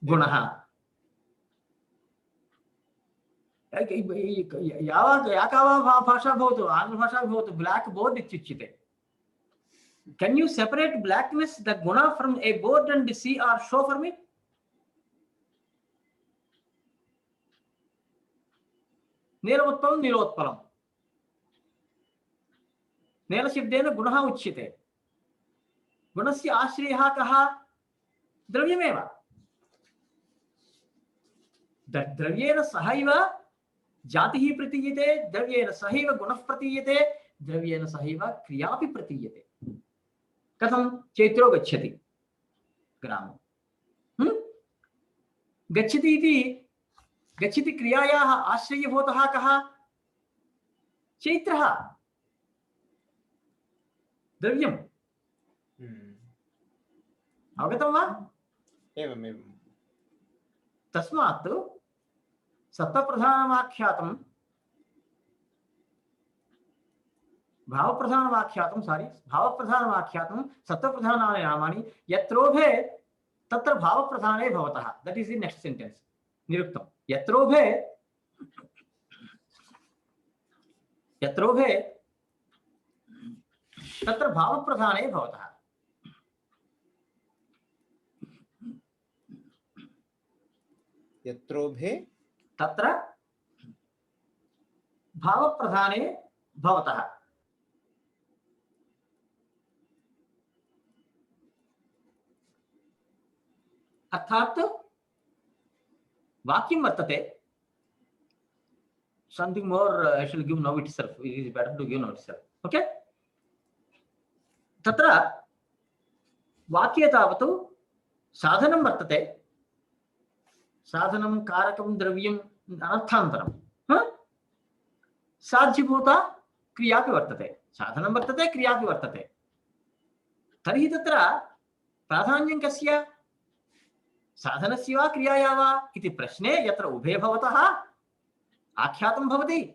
गुणः या का भाषा भवतु, आङ्ग्लभाषा भवतु, ब्लैक बोर्ड इत्युच्यते। Can you separate blackness, the guna, from a board and see or show for me? नीलोत्पलं नीलोत्पलं, नीलशब्देन गुणः उच्यते। गुणस्य आश्रयः कः? द्रव्यमेव। द्रव्येन सहैव जातिः प्रतीयते, द्रव्येन सहैव गुणः प्रतीयते, द्रव्येन सहैव क्रियापि प्रतीयते। कथं? चैत्रो गच्छति ग्रामं, गच्छति इति गच्छति क्रियायाः आश्रयभूतः कः? चैत्रः, द्रव्यम्। अवगतं वा? एवमेवं। तस्मात् सत्त्वप्रधानमाख्यातं भावप्रधानमाख्यातं सत्त्वप्रधानानि नामानि यत्रोभे तत्र भावप्रधाने भवतः। That is the next sentence निरुक्तं। यत्रोभे तत्र भावप्रधाने भवतः। यत्रोभे तत्र भावप्रधाने भवतः। अर्थात वाक्यं वर्तते, something more I shall give now itself. It is better to give now itself. Okay? तत्र वाक्ये तावत् साधनं वर्तते, साधनं कारकं द्रव्यम् अनर्थान्तरं, साध्यभूता क्रियापि वर्तते, साधनं वर्तते क्रियापि वर्तते। तर्हि तत्र प्राधान्यं कस्य? साधनस्य वा क्रियाया वा इति प्रश्ने यत्र उभे भवतः आख्यातं भवति,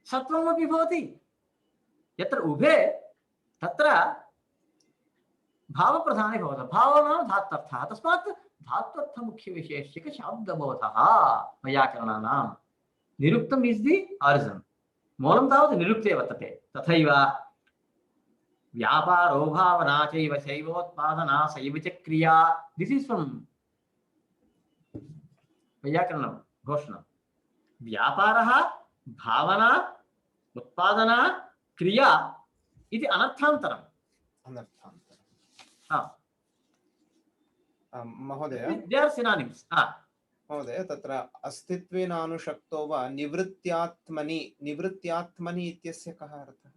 सत्वमपि भवति। यत्र उभे तत्र भावप्रधाने भवतः। भावो नाम धात्वर्थः। तस्मात् धात्वर्थमुख्यविशेष्यक शाब्दबोधः वैयाकरणानां। निरुक्तम् इस् दि ऑरिजिन, मूलं तावत् निरुक्ते वर्तते। तथैव व्यापारो भावना चैव शैवोत्पादना शैव च क्रिया। दिस इज फ्रॉम वैयाकरणं घोषणं। व्यापारः भावना उत्पादना क्रिया इति अनर्थान्तरम्। महोदय, दे आर सिनोनिम्स। महोदय, तत्र अस्तित्वेन अनुशक्तो वा निवृत्त्यात्मनि इत्यस्य कः अर्थः?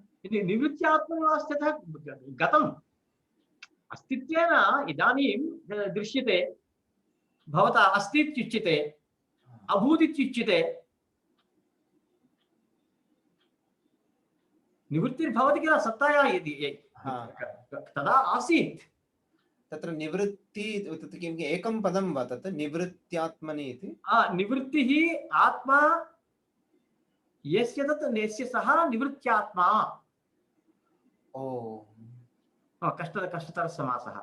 निवृत्त्यात्मनिवास्यतः गतम्। अस्तित्वेन इदानीं दृश्यते, भवता अस्ति इत्युच्यते, अभूत् इत्युच्यते। निवृत्तिर्भवति किल सत्ताया, यदि तदा आसीत्। तत्र निवृत्ति किं एकं पदं वा तत् निवृत्त्यात्मनि इति? निवृत्तिः आत्मा यस्य तत् यस्य सः निवृत्त्यात्मा। कष्टतर समासः।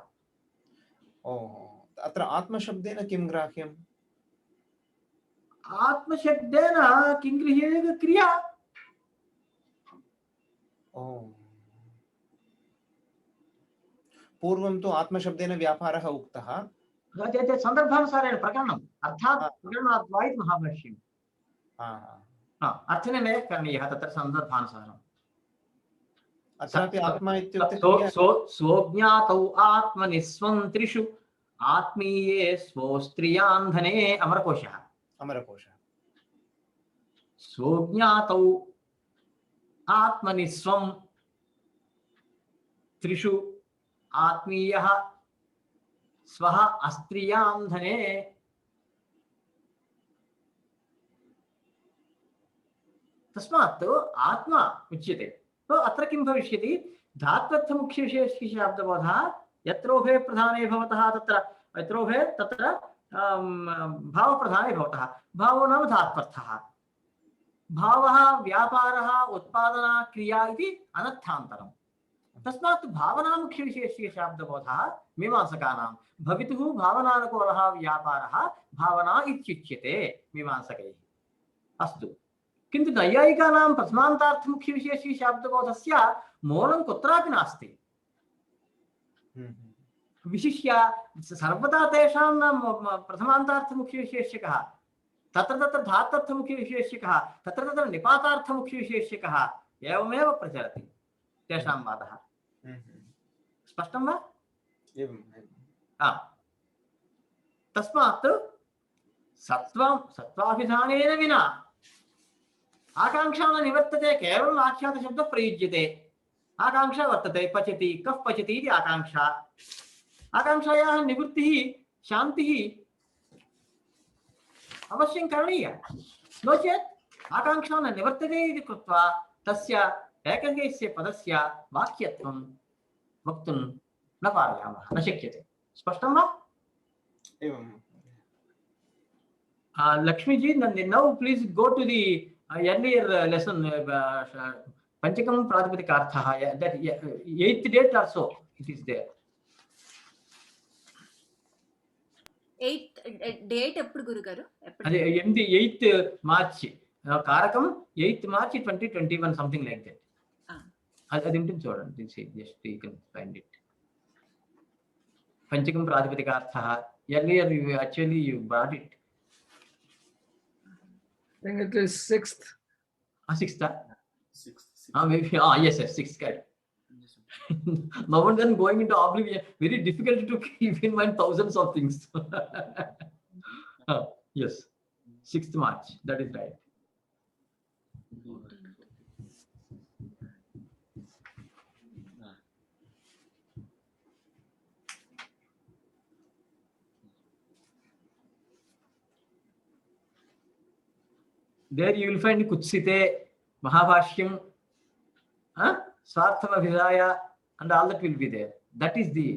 अत्र आत्मशब्देन किं ग्राह्यम्? आत्मशब्देन किं गृह्यते? क्रिया। पूर्वं तु आत्मशब्देन व्यापारः उक्तः। सन्दर्भानुसारेण प्रकरणम् अर्थात् प्रकरणात् वा इति महाभाष्यम्। अर्थनिर्णयः करणीयः तत्र सन्दर्भानुसारम्। अत्रापि आत्मा इत्युक्ते स्वज्ञातौ आत्मनि स्वं त्रिषु आत्मीये स्वो स्त्रियान्धने। अमरकोशः। स्वज्ञातौ आत्मनि स्वं त्रिषु आत्मीयः स्वः अस्त्रियान्धने। तस्मात् आत्मा उच्यते। तो अत्र किं भविष्यति? धात्वर्थमुख्यविशेषशाब्दबोधः यत्रोभे प्रधाने भवतः, तत्र यत्रोभे तत्र भावप्रधाने भवतः। भावो नाम धात्वर्थः। भावः व्यापारः उत्पादना क्रिया इति अनर्थान्तरम्। तस्मात् भावनामुख्यविशेषशाब्दबोधः मीमांसकानां। भवितुः भावनानुकूलः व्यापारः भावना इत्युच्यते मीमांसकैः। अस्तु, किन्तु नैयायिकानां प्रथमान्तार्थमुख्यविशेषशाब्दबोधस्य मूलं कुत्रापि नास्ति। विशिष्य सर्वदा तेषां प्रथमान्तार्थमुख्यविशेष्यकः, तत्र तत्र धात्वर्थमुख्यविशेष्यकः, तत्र तत्र निपातार्थमुख्यविशेष्यकः, एवमेव प्रचलति तेषां वादः। स्पष्टं वा? तस्मात् सत्त्वाभिधानेन विना आकांक्षा न निवर्तते, केवलम् आख्यातशब्दः प्रयुज्यते। आकांक्षा वर्तते, पचति, कः पचति इति आकांक्षा। आकांक्षायाः निवृत्तिः शान्तिः अवश्यं करणीया, नो चेत् आकांक्षा न निवर्तते इति कृत्वा तस्य एकैकस्य पदस्य वाक्यत्वं वक्तुं न पारयामः, न शक्यते। स्पष्टं वा? एवं। Lakshmiji, now please go to the earlier lesson, Panchakam Pratipadika, that 8th date or so, it is there. 8th date ఎప్పుడు గురుగారు? అదే 8th March, Karakam 8th March 2021, something like that. అది ఉంటుంది చూడండి, just you can find it. Panchakam Pratipadika, earlier you brought it. I think it is 6th. 6th? Maybe. Yes, 6th. Correct. Now and then going into oblivion, very difficult to keep in mind thousands of things. Yes, 6th March. That is right. There you will find Kutsite, Mahabhashyam, Swarthamabhidaya, and all that will be there. That is the.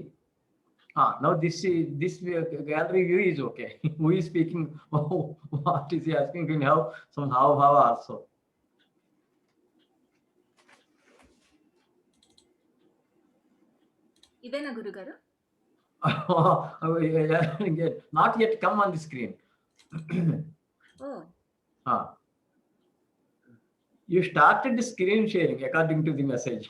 Now this gallery view is okay. Who is speaking? What is he asking? You can have some how also. ఇదేనా గురుగారు? Not yet come on the screen. You started the screen sharing according to the message.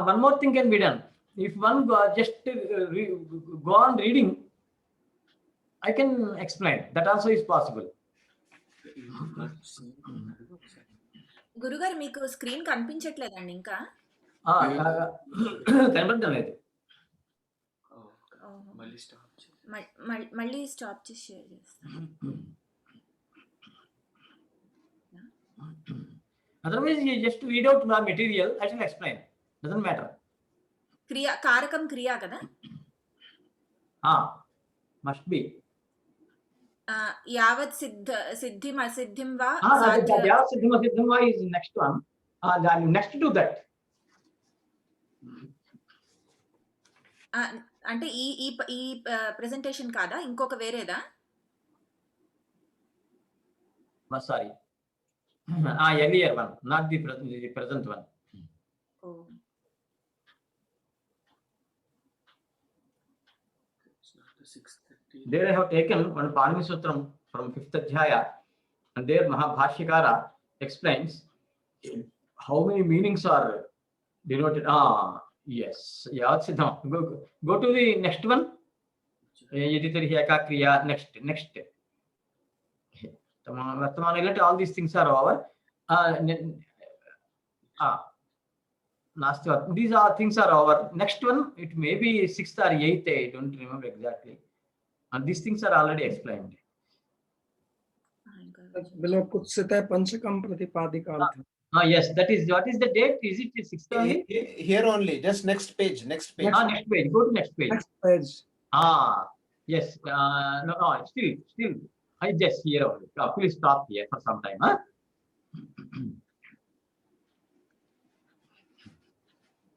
One more thing can be done. If one just go on reading, I can explain. That also is possible. గురుగారు మీకు screen కనిపించట్లేదండి ఇంకా? కనబడడం లేదు. మళ్ళీ stop చేసి share చేస్తాను. Otherwise, you just read out the material. I shall explain. Doesn't matter. కారకం క్రియా కదా? Must be. యావత్ సిద్ధిం అసిద్ధిం వా యావత్ సిద్ధిం అసిద్ధిం వా is next one. Next to that. అంటే ఈ ప్రెజెంటేషన్ కాదా, ఇంకొక వేరేదా? Sorry. Earlier one, not the present one. There I have taken one Panini Sutram from 5th Adhyaya, and there Mahabhashyakara explains how many meanings are denoted. Yes, Yavat Siddham. Go to the next one. Yaditarihi Eka Kriya. Next. Vartamana, all these things are over. These are things are over. Next one, it may be 6th or 8th. I don't remember exactly. And these things are already explained. Below Kutsite Panchakam Pratipadika. Yes, that is. What is the date? Is it 6th only? Here only. Just next page. Next page. Next page. Go to next page. Next page. Yes. No. Still. I just here only. Please stop here for some time.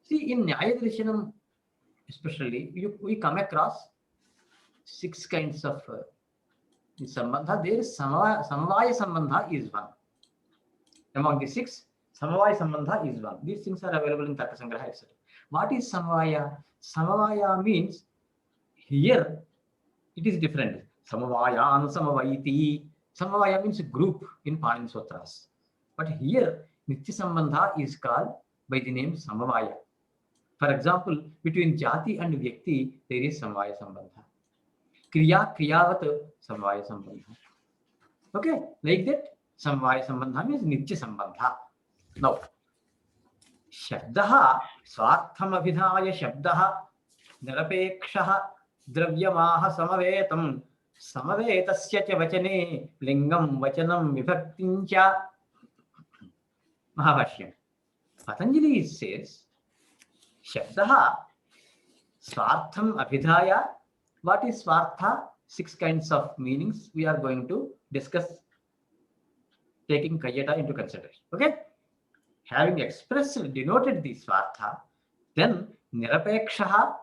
See, in Nyaya Darshanam, especially, we come across 6 kinds of sambandha. There is Samavaya Sambandha is one. Among the 6, Samavaya Sambandha is one. These things are available in Tarkasangraha, etc. What is Samavaya? Samavaya means here it is different. Samavayan samavaiti. Samavaya means group in Panini Sutras. But here, Nitya Sambandha is called by the name Samavaya. For example, between Jati and Vyakti, there is Samavaya Sambandha. Kriya, Kriyavat, Samavaya Sambandha. Okay, like that, Samavaya Sambandha means Nitya Sambandha. Now, Shabdaha, Swartham Abhidhaya Shabdaha, Nirapekshah, Dravyamaha Samavetam, Samavetasya cha vachane, Lingam Vachanam Vibhaktincha. Mahabhashyam. Patanjali says, Shabdaha, Swartham Abhidhaya. What is Swartha? 6 kinds of meanings we are going to discuss, taking Kayata into consideration. Okay? Having expressed, denoted the Swartha, then Nirapekshaha,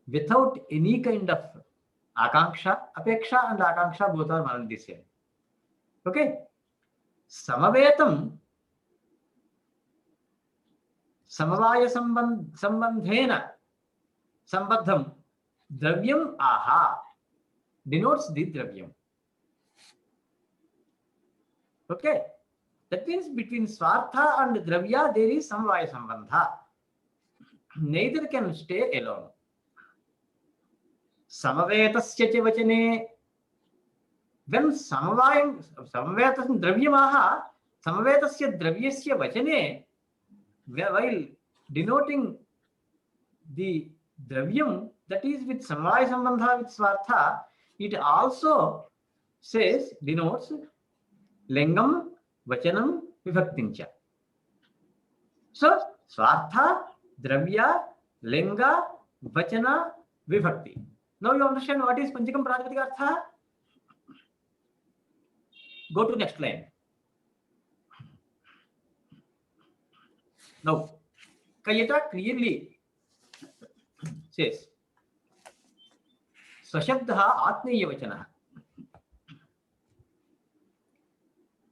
without any kind of Akanksha, Apeksha and Akanksha both are one and the same. Okay? Samavetam, Samavaya Sambandhena, Sambandham, Dravyam Aha, denotes the Dravyam. Okay? That means between Swartha and Dravya, there is Samavaya Sambandha. Neither can stay alone. Samavetasya cha vachane. When Samavetasya Dravyamaha, Samavetasya Dravyasya vachane, while denoting the Dravyam, that is with Samavaya Sambandha with Swartha, it also says, denotes Lingam, Vachanam, Vibhaktincha. So, Swartha, Dravya, Linga, Vachana, Vibhakti. Now you understand what is Panchakam Pratipadika Artha? Go to next line. Now, Kayata clearly says, Swashabdaha Atmeya Vachana.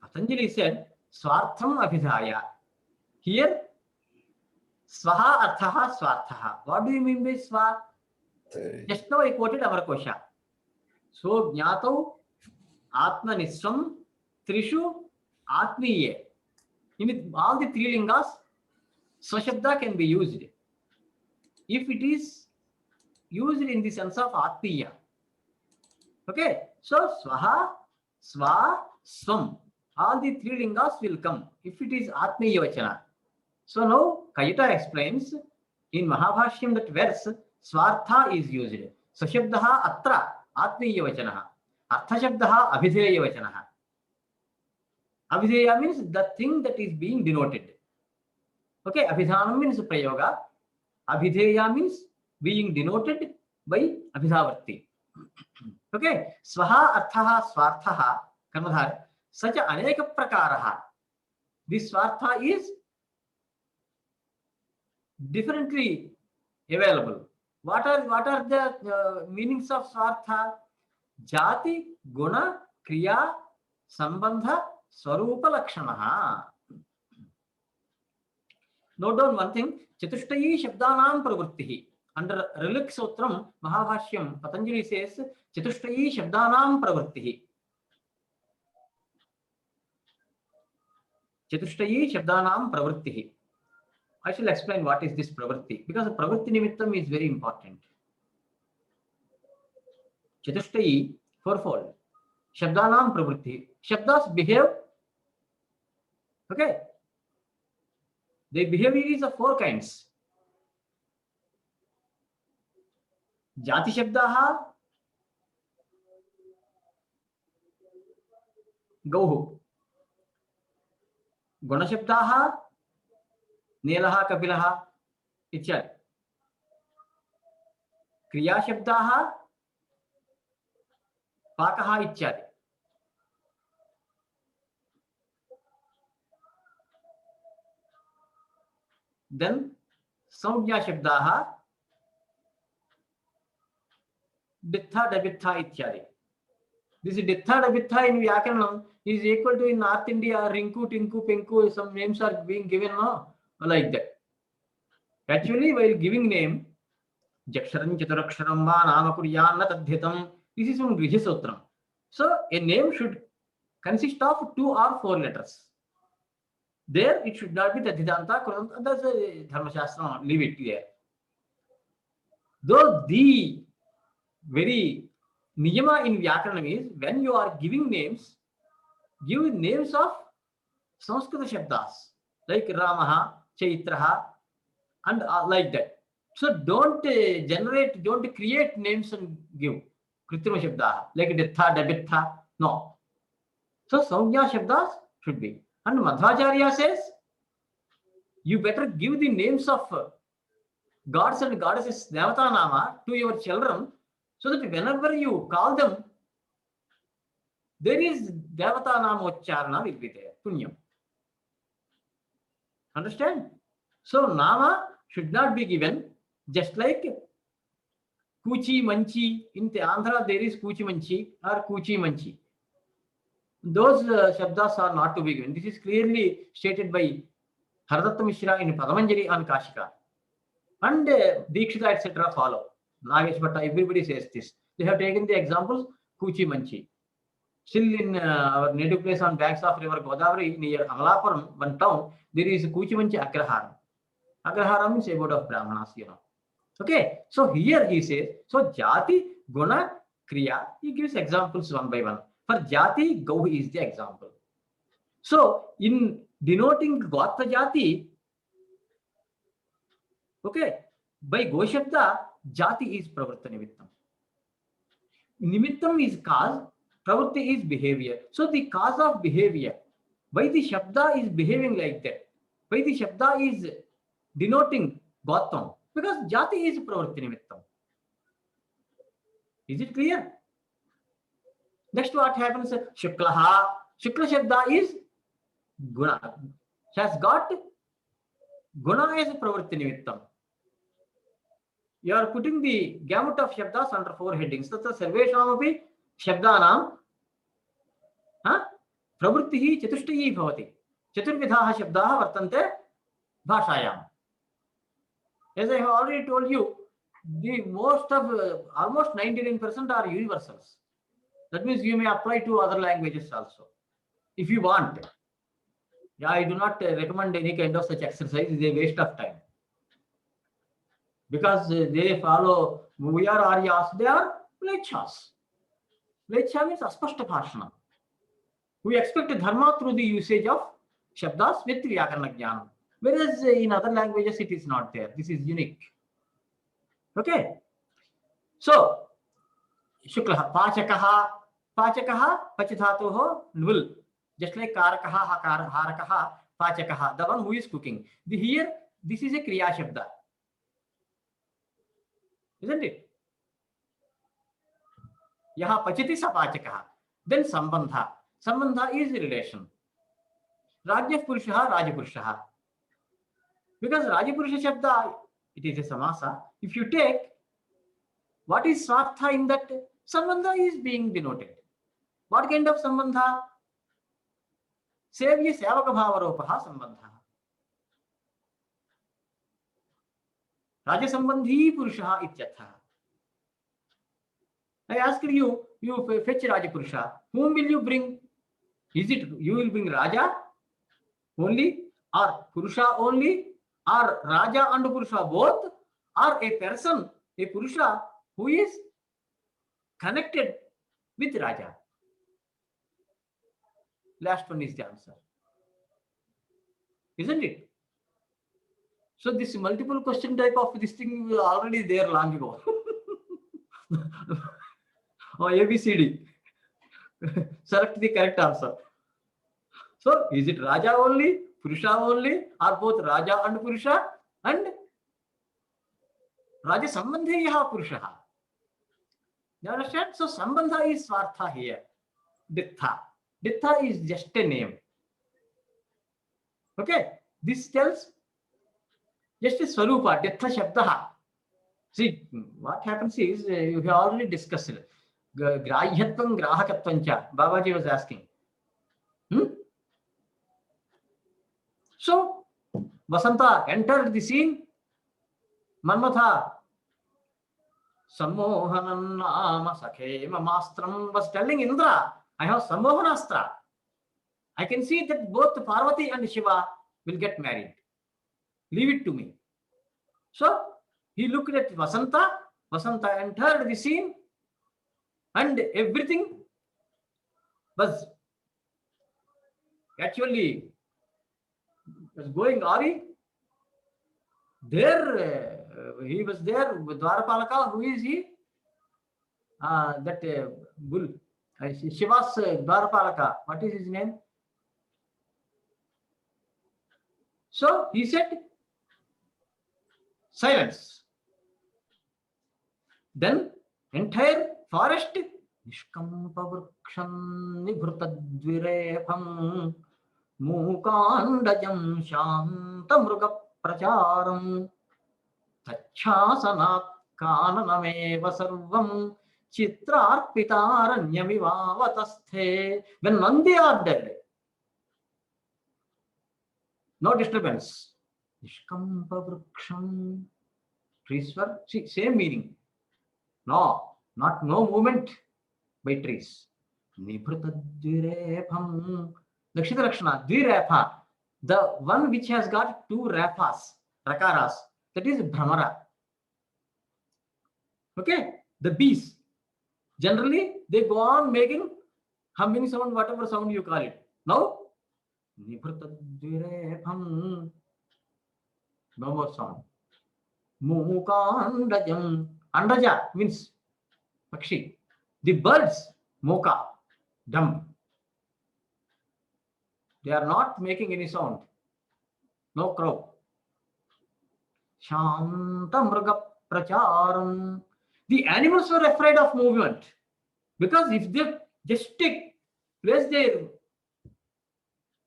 Patanjali said, Swartham Abhidhaya. Here, Swaha Arthaha Swarthaha. What do you mean by Swa? Just now I quoted our kosha. So, Jnatau Atma Niswam Trishu Atmiye. In all the 3 lingas, Swashabda can be used. If it is used in the sense of Atmiya. Okay, so Swaha, Swa, Swam. All the 3 lingas will come if it is Atmiya Vachana. So now Kayata explains in Mahabhashyam that verse, Swartha is used. Swashabdaha Atra Atmiya Vachanaha. Arthashabdaha Abhideya Vachanaha. Abhideya means the thing that is being denoted. Okay, Abhidhanam means Prayoga. Abhideya means being denoted by Abhidhavarti. Okay, Swaha Arthaha Swarthaha Karmadhar such aneka prakaraha. This Swartha is differently available. What are the meanings of Swartha? Jati, Guna, Kriya, Sambandha, Swarupa Lakshanaha. Note down one thing, Chatushtayi Shabdanam Pravrittihi. Under Relic Sutram, Mahabhashyam, Patanjali says, Chatushtayi Shabdanam Pravrittihi. Chatushtayi Shabdanam Pravrittihi. I shall explain what is this Pravritti, because Pravritti Nimittam is very important. Chatushtayi, 4-fold. Shabdanam Pravritti. Shabdas behave. Okay. The behavior is of 4 kinds. Jati Shabdaha, Gauhu. Guna Shabdaha, Nelaha, Kapilaha, Ityad. Kriya Shabdaha, Pakaha, Ityad. Then Saudya Shabdaha, Ditha, Dabitha, Ityadi. This Ditha, Dabitha in Vyakaranam is equal to in North India, Rinku, Tinku, Penku, some names are being given like that. Actually, while giving name, Jaksharam Chaturaksharam va Namakuryan Tadhitam, This is from Grihya Sutram. So a name should consist of 2 or 4 letters. There it should not be Tadhidanta, Kuranta. That's a Dharma Shastra. Leave it there. Though the very niyama in Vyakaranam is when you are giving names, give names of Sanskrit Shabdas like Ramaha, Chaitraha, and like that. So don't don't create names and give Kritrima Shabda like Ditha, Dabitha. No. So Saumya Shabdas should be. And Madhvacharya says you better give the names of gods and goddesses, Devata Nama, to your children, so that whenever you call them, there is Devata Nama Ucharana will be there. Punyam. Understand? So Nama should not be given just like Kuchi Manchi. In the Andhra there is Kuchi Manchi or Kuchi Manchi. Those Shabdas are not to be given. This is clearly stated by Haradatta Mishra in Padamanjari and Kashika. And Dikshita, etc. follow. Nagesh Bhatta, everybody says this. They have taken the examples Kuchi Manchi. Still in our native place on banks of river Godavari near Amalapuram, one town, there is Kuchi Manchi Agraharam. Agraharam means abode of Brahmanas, you know. Okay, so here he says, so Jati, Guna, Kriya, he gives examples one by one. For Jati, Gau is the example. So in denoting Gotra Jati, okay, by Go Shabda, Jati is Pravritta Nimittam. Nimittam is cause, Pravritti is behavior. So the cause of behavior, why the Shabda is behaving like that? Why the Shabda is denoting Gautam? Because Jati is Pravritti Nimittam. Is it clear? Next what happens? Shuklaha. Shukla Shabda is Guna. Has got Guna as Pravritti Nimittam. You are putting the gamut of Shabdas under 4 headings. That's a Sarvesham api Shabdanam. Pravrittihi Chatushtayi bhavati. Chaturvidhaha Shabdaha vartante bhashayam. As I have already told you, the most of almost 99% are universals. That means you may apply to other languages also, if you want. Yeah, I do not recommend any kind of such exercise. It's a waste of time. Because they follow, we are Aryas, they are Mlechas. Mlecha means Aspashta Bhashana. We expect dharma through the usage of Shabdas with Vyakarana Jnana. Whereas in other languages it is not there. This is unique. Okay. So, Shuklaha, Pachakaha, Pachakaha, Pachithatoho, Nvul. Just like Karakaha, Harakaha, Pachakaha, the one who is cooking. Here, this is a Kriya Shabda. Isn't it? Yaha Pachiti Sapachakaha. Then Sambandha. Sambandha is relation. Rajya Purushaha, Raja Purushaha. Because Rajapurusha Shabda, it is a samasa. If you take, what is Swartha in that? Sambandha is being denoted. What kind of Sambandha? Sevya Sevaka Bhavaropaha Sambandha. Raja Sambandhi Purushaha Ityatha. I ask you, you fetch Rajapurusha. Whom will you bring? Is it you will bring Raja only, or Purusha only, or Raja and Purusha both, or a person, a Purusha who is connected with Raja? Last one is the answer. Isn't it? So this multiple question type of this thing was already there long ago. Or ABCD. Select the correct answer. So is it Raja only, Purusha only, or both Raja and Purusha, and Raja Sambandheyaha Purushaha? You understand? So Sambandha is Swartha here. Ditha. Ditha is just a name. Okay. This tells just a Swarupa, Ditha Shabdaha. See, what happens is, you have already discussed it. Grahyatvam, Grahakatvancha. Babaji was asking. So, Vasanta entered the scene. Manmatha Sammohanam nama sakhe mamastram was telling Indra, I have Sammohanastra. I can see that both Parvati and Shiva will get married. Leave it to me. So he looked at Vasanta. Vasanta entered the scene and everything was actually going awry. There he was there with Dwarapalaka. Who is he? That bull. Shiva's Dwarapalaka. What is his name? So he said, silence. Then entire forest, Nishkampa vruksham nibhrutadvirefam mukandajam shantamruga pracharam tachhasanat kananameva sarvam chitrarpitaranyamivavatashthe. When Nandi are dead, no disturbance. Nishkampa vruksham. Trees were, see, same meaning. No, not no movement by trees. Nibhrutadvirefam. Lakshita Lakshana, Dvirepha. The one which has got two rephas, rakaras, that is Bhramara. Okay, the bees. Generally, they go on making humming sound, whatever sound you call it. Now, Nibhrutadvirefam. No more sound. Mukandajam. Andaja means Pakshi. The birds, Moka, dumb. They are not making any sound. No crow. Shantamruga pracharam. The animals were afraid of movement because if they just place their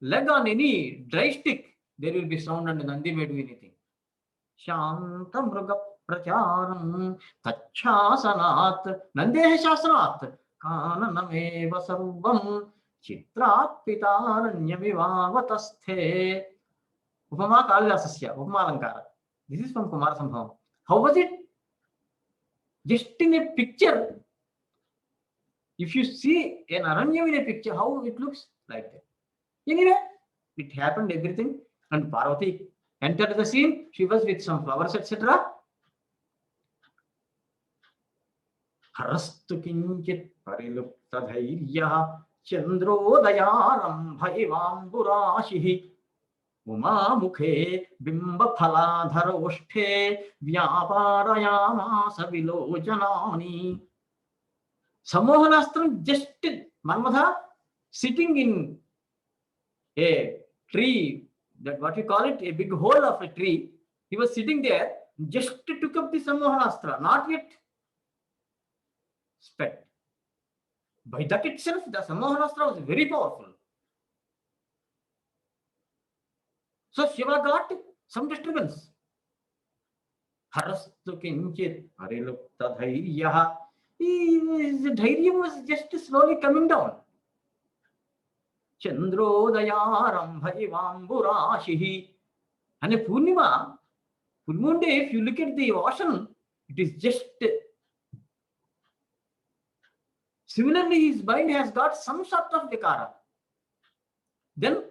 leg on any dry stick, there will be sound and Nandi may do anything. Shantamruga pracharam tachhasanat Nandeha shasanat kananameva sarvam chitrat pitaranyamivavatashthe. Upama Kalidasasya, Upama Alankara. This is from Kumara Sambhavam. How was it? Just in a picture, if you see an Aranyam in a picture, how it looks like that. Anyway, it happened everything, and Parvati entered the scene. She was with some flowers, etc. Harastu kinchit parilupta dhairya chandrodayaram bhaivamburashi Uma mukhe bimba phaladharoshte vyaparayamasa vilojanani. Sammohanastram just Manmadha sitting in a tree, that what you call it, a big hole of a tree. He was sitting there, just took up the Sammohanastra, not yet spent. By that itself, the Sammohanastra was very powerful. So Shiva got some disturbance. Harastu kinchit parilupta dhairya. His dhairya was just slowly coming down. Chandrodayaram bhaivamburashi. And a Purnima, full moon day, if you look at the ocean, it is just. Similarly, his mind has got some sort of vikara. Then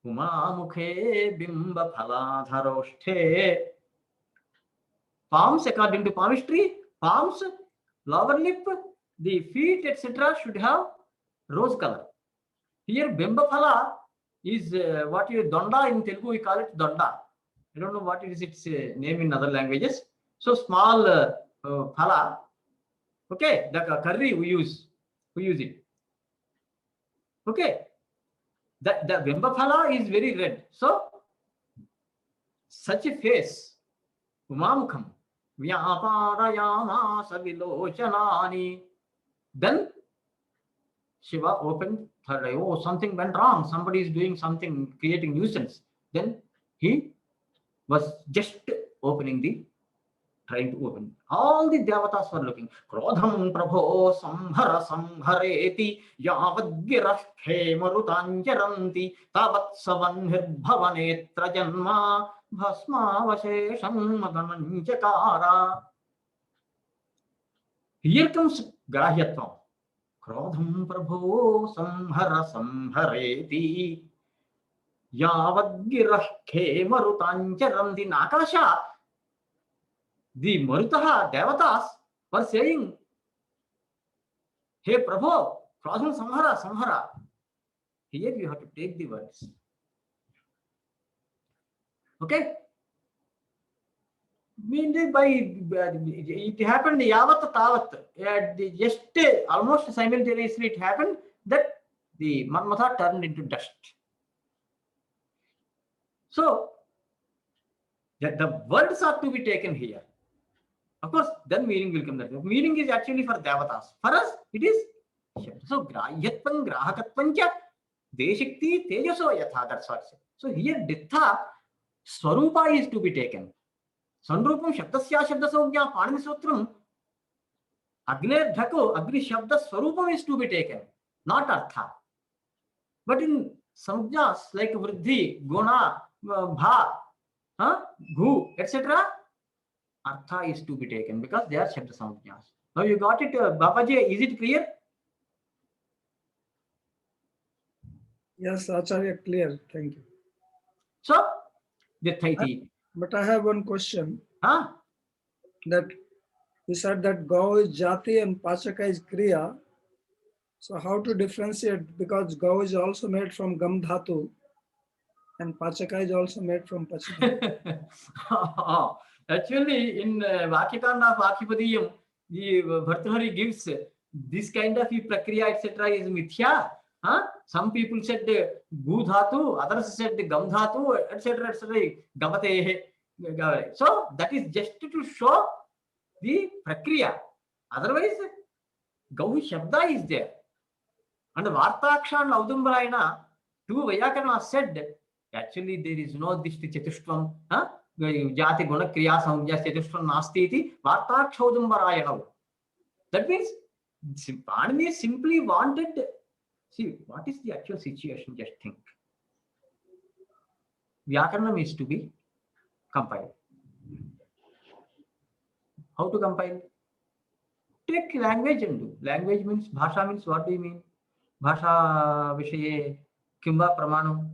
Uma mukhe bimba phaladharoshte. Palms, according to palmistry, palms, lower lip, the feet, etc. should have rose color. Here, bimba phala is what you donda in Telugu, we call it donda. I don't know what it is its name in other languages. So small phala, okay, the curry we use it. Okay. The bimba phala is very red. So, such a face, Umamukham, Vyaparayamasa vilochanani. Then Shiva opened third eye. Oh, something went wrong. Somebody is doing something, creating nuisance. Then he was just trying to open. All the devatas were looking. Krodham prabho samhara samhareti yavadgirasthe marutanjaranti tavat savanhirbhavanetra janma bhasma vasesham madananjakara. Here comes grahyatvam. Krodham prabho samhara samhareti yavadgirah khe marutancharam. In Akasha, the Marutaha Devatas were saying, Hey Prabhu, Krodham samhara samhara. Here you have to take the words. Okay? Mean by it happened yavat tavat. Just almost simultaneously it happened that the Manmatha turned into dust. So that the words are to be taken here. Of course, then meaning will come there. The meaning is actually for Devatas. For us, it is Shabda. So grahyatvam grahakatvam cha deshikti tejaso yatha. That's what. So here ditha swarupa is to be taken. Sanrupam shabdasya shabdasogya panini sutram agner dhako agni shabda swarupam is to be taken, not artha. But in samjnas like vriddhi, guna, bha, gu, etc., artha is to be taken because they are shabda samjnas. Now you got it, Babaji, is it clear? Yes, Acharya, clear. Thank you. So, the thaiti. But I have one question. Huh? That you said that Gau is Jati and Pachaka is Kriya. So how to differentiate? Because Gau is also made from Gam Dhatu and Pachaka is also made from Pachaka. Actually, in Vakyakanda of Vakyapadiyam, the Bhartrihari gives this kind of prakriya, etc. is mithya. Some people said gu dhatu, others said gam dhatu, etc. etc. Gavate. So that is just to show the prakriya. Otherwise, Gau Shabda is there. And the Vartaksha and Audumbarayana, two Vayakarana said, actually there is no this Chatushvam, Jati Guna Kriya Samjya Chatushvam Nasti iti Vartaksha Audumbarayana. That means Panini simply wanted, see, what is the actual situation? Just think. Vyakaranam is to be compiled. How to compile? Take language and do. Language means, Bhasha means, what do you mean? Bhasha Vishaye Kimba Pramanam.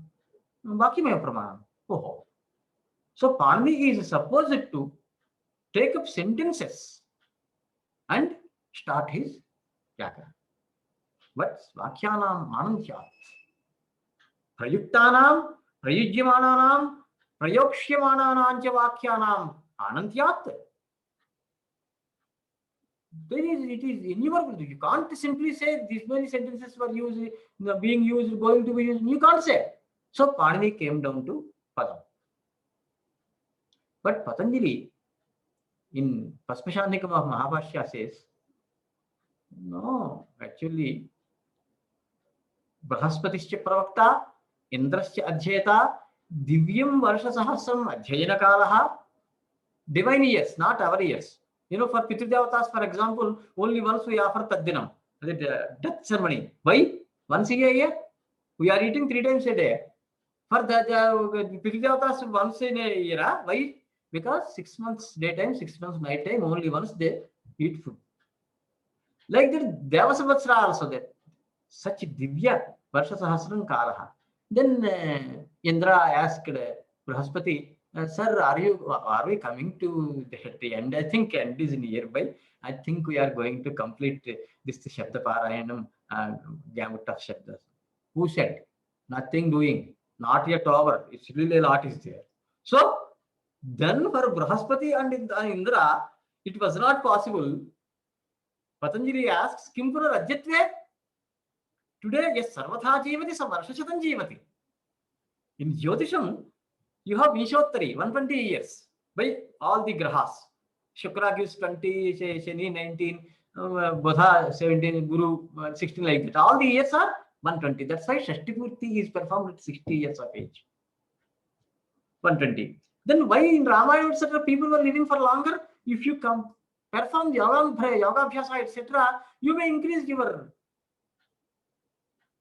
Vakimaya Pramanam. Oh. So Panini is supposed to take up sentences and start his Vyakara. But Vakyanam Anantyat. Prayuktanam, Prayujyamananam, Prayokshyamanaancha Vakyanam Anantyat. It is innumerable. You can't simply say these many sentences were used, being used, going to be used. You can't say. So Panini came down to Padam. But Patanjali in Paspashanikam of Mahabhashya says, no, actually, Brahaspatischa Pravakta, Indrascha Adhyeta, Divyam Varsha Sahasram Adhyayana Kalaha, divine years, not our years. You know, for Pitrudevatas, for example, only once we offer Taddinam, the death ceremony. Why? Once a year, we are eating 3 times a day. For the Pitrudevatas, once in a year, why? Because 6 months daytime, 6 months night time, only once they eat food. Like that, Devasavatsra also there. Such Divya Varsha Sahasram Kalaha. Then Indra asked Brahaspati, sir, are we coming to the end? I think end is nearby. I think we are going to complete this Shabda Parayanam gamut of Shabdas. Who said? Nothing doing. Not yet over. It's really a lot is there. So then for Brahaspati and Indra, it was not possible. Patanjali asks, Kim Pura Rajyatve? Today, yes, Sarvatha Jivati, Savarshachatam Jivati. In Jyotisham, you have Vishottari, 120 years, by all the grahas. Shukra gives 20, Shani 19, Bodha 17, Guru 16, like that. All the years are 120. That's why Shashtipurti is performed at 60 years of age. 120. Then why in Ramayana, etc., people were living for longer? If you perform yoga abhyasa, etc., you may increase your,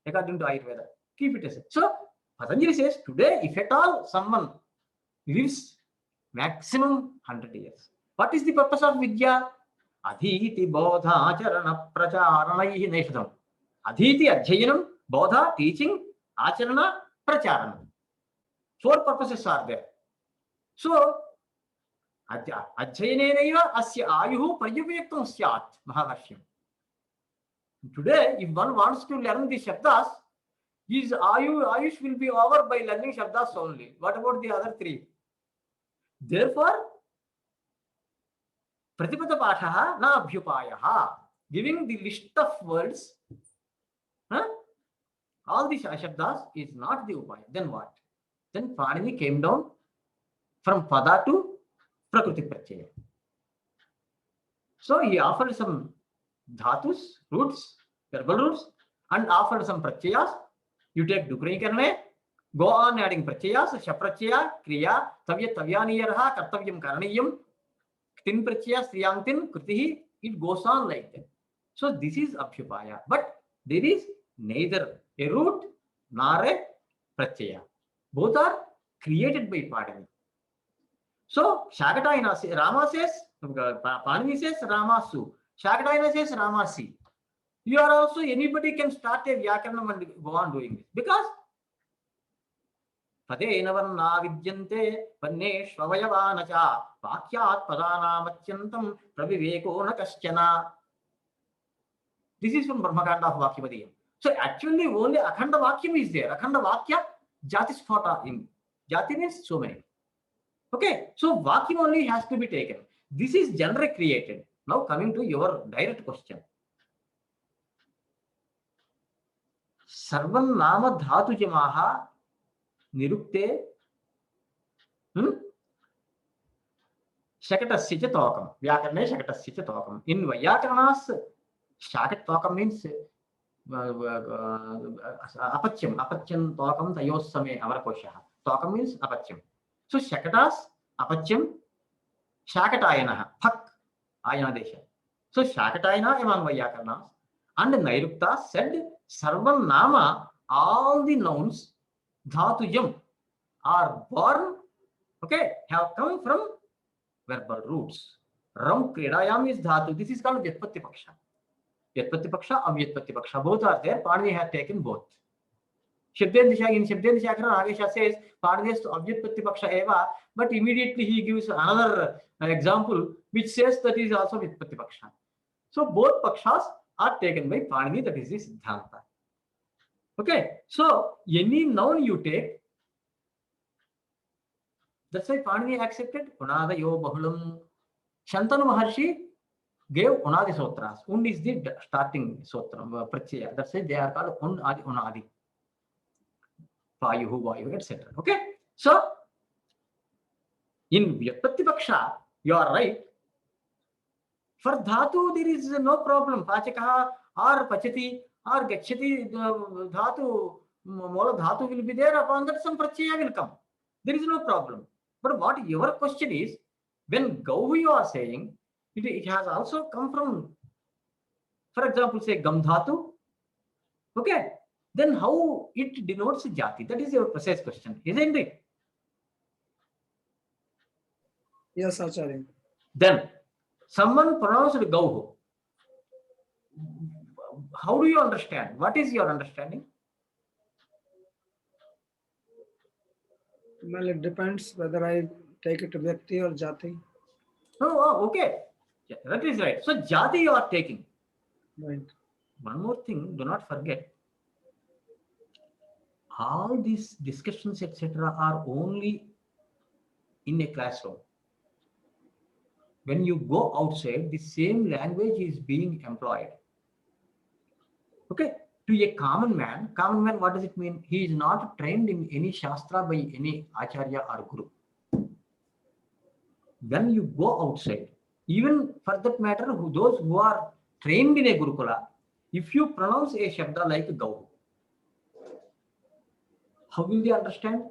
according to Ayurveda. Keep it as so. Patanjali says today, if at all someone lives maximum 100 years, what is the purpose of Vidya? Adhiti bodhacharana pracharanaihi neshadam. Adhiti adhyayanam, bodha teaching, acharana pracharana. 4 purposes are there. So adhyayanenaiva asya ayuhu paryavayaktam syat Mahabhashyam. Today, if one wants to learn the shabdas, his ayush will be over by learning shabdas only. What about the other 3? Therefore, Pratipata Pashaha na abhyupayaha. Giving the list of words, all these shabdas is not the upaya. Then what? Then Panini came down from pada to prakriti pratyaya. So he offered some dhatus, roots, verbal roots, and offered some pratyayas. You take dukrai karne, go on adding pratyayas, shapratyaya, kriya, tavya tavyaniyarha, kartavyam karaniyam, tin pratyaya, striyantin, kritihi. It goes on like that. So this is abhyupaya. But there is neither a root nor a pratyaya. Both are created by Panini. So Shakatayana, Rama says, Panini says Ramasu. Shakatayana says Ramasi. You are also, anybody can start a Vyakaranam and go on doing it. Because Padenavan vidyante Paneshvavayavanacha Vakyat Padanamacyantam Praviveko Nakaschana. This is from Brahmakanda of Vakyapadiyam. So actually only Akhanda Vakyam is there. Akhanda Vakya, Jati Sphota in. Jati means so many. Okay, so Vakyam only has to be taken. This is generally created. Now coming to your direct question. Sarvan Nama Dhatu Jamaha Nirukte Shakatasya cha Tokam. Vyakarane Shakatasya cha Tokam. In Vyakarana's Shakat Tokam means apachyam tokam tayosame avarakoshaha. Tokam means apachyam. So Shakatas apachyam Shakatayana phak ayana desha. So Shakatayana among Vyakarnas and Nairukta said Sarvan Nama, all the nouns dhatuyam are born, okay, have come from verbal roots. Ram kridayam is dhatu. This is called Vyatpatti Paksha. Vyatpatti Paksha, Avyatpatti Paksha. Both are there. Panini has taken both. Shabdendisha, in Shabdendishakara, Nagesha says, Panini is to Avyatpatti Paksha eva, but immediately he gives another example which says that is also Vyatpatti Paksha. So both Pakshas are taken by Panini, that is the Siddhanta. Okay, so any noun you take, that's why Panini accepted Unadayo Bahulam. Shantanu Maharshi gave Unadi Sotras. Und is the starting Sotra, Pratyaya. That's why they are called Unadi, Unadi. Vayuhu, Vayu, etc. Okay, so in Vyatpatti Paksha, you are right. For Dhatu, there is no problem. Pachakaha or Pachati or Gachati, Dhatu, Mola Dhatu will be there. Upon that, some Pratyaya will come. There is no problem. But what your question is, when Gauhu you are saying, it has also come from, for example, say Gam Dhatu. Okay, then how it denotes Jati? That is your precise question, isn't it? Yes, Acharya. Then someone pronounced Gauhu. How do you understand? What is your understanding? Well, it depends whether I take it to Vyakti or Jati. Oh, okay. Yeah, that is right. So Jati you are taking. Right. One more thing, do not forget. All these discussions, etc., are only in a classroom. When you go outside, the same language is being employed. Okay, to a common man, what does it mean? He is not trained in any Shastra by any Acharya or Guru. When you go outside, even for that matter, those who are trained in a Gurukula, if you pronounce a Shabda like Gau, how will they understand?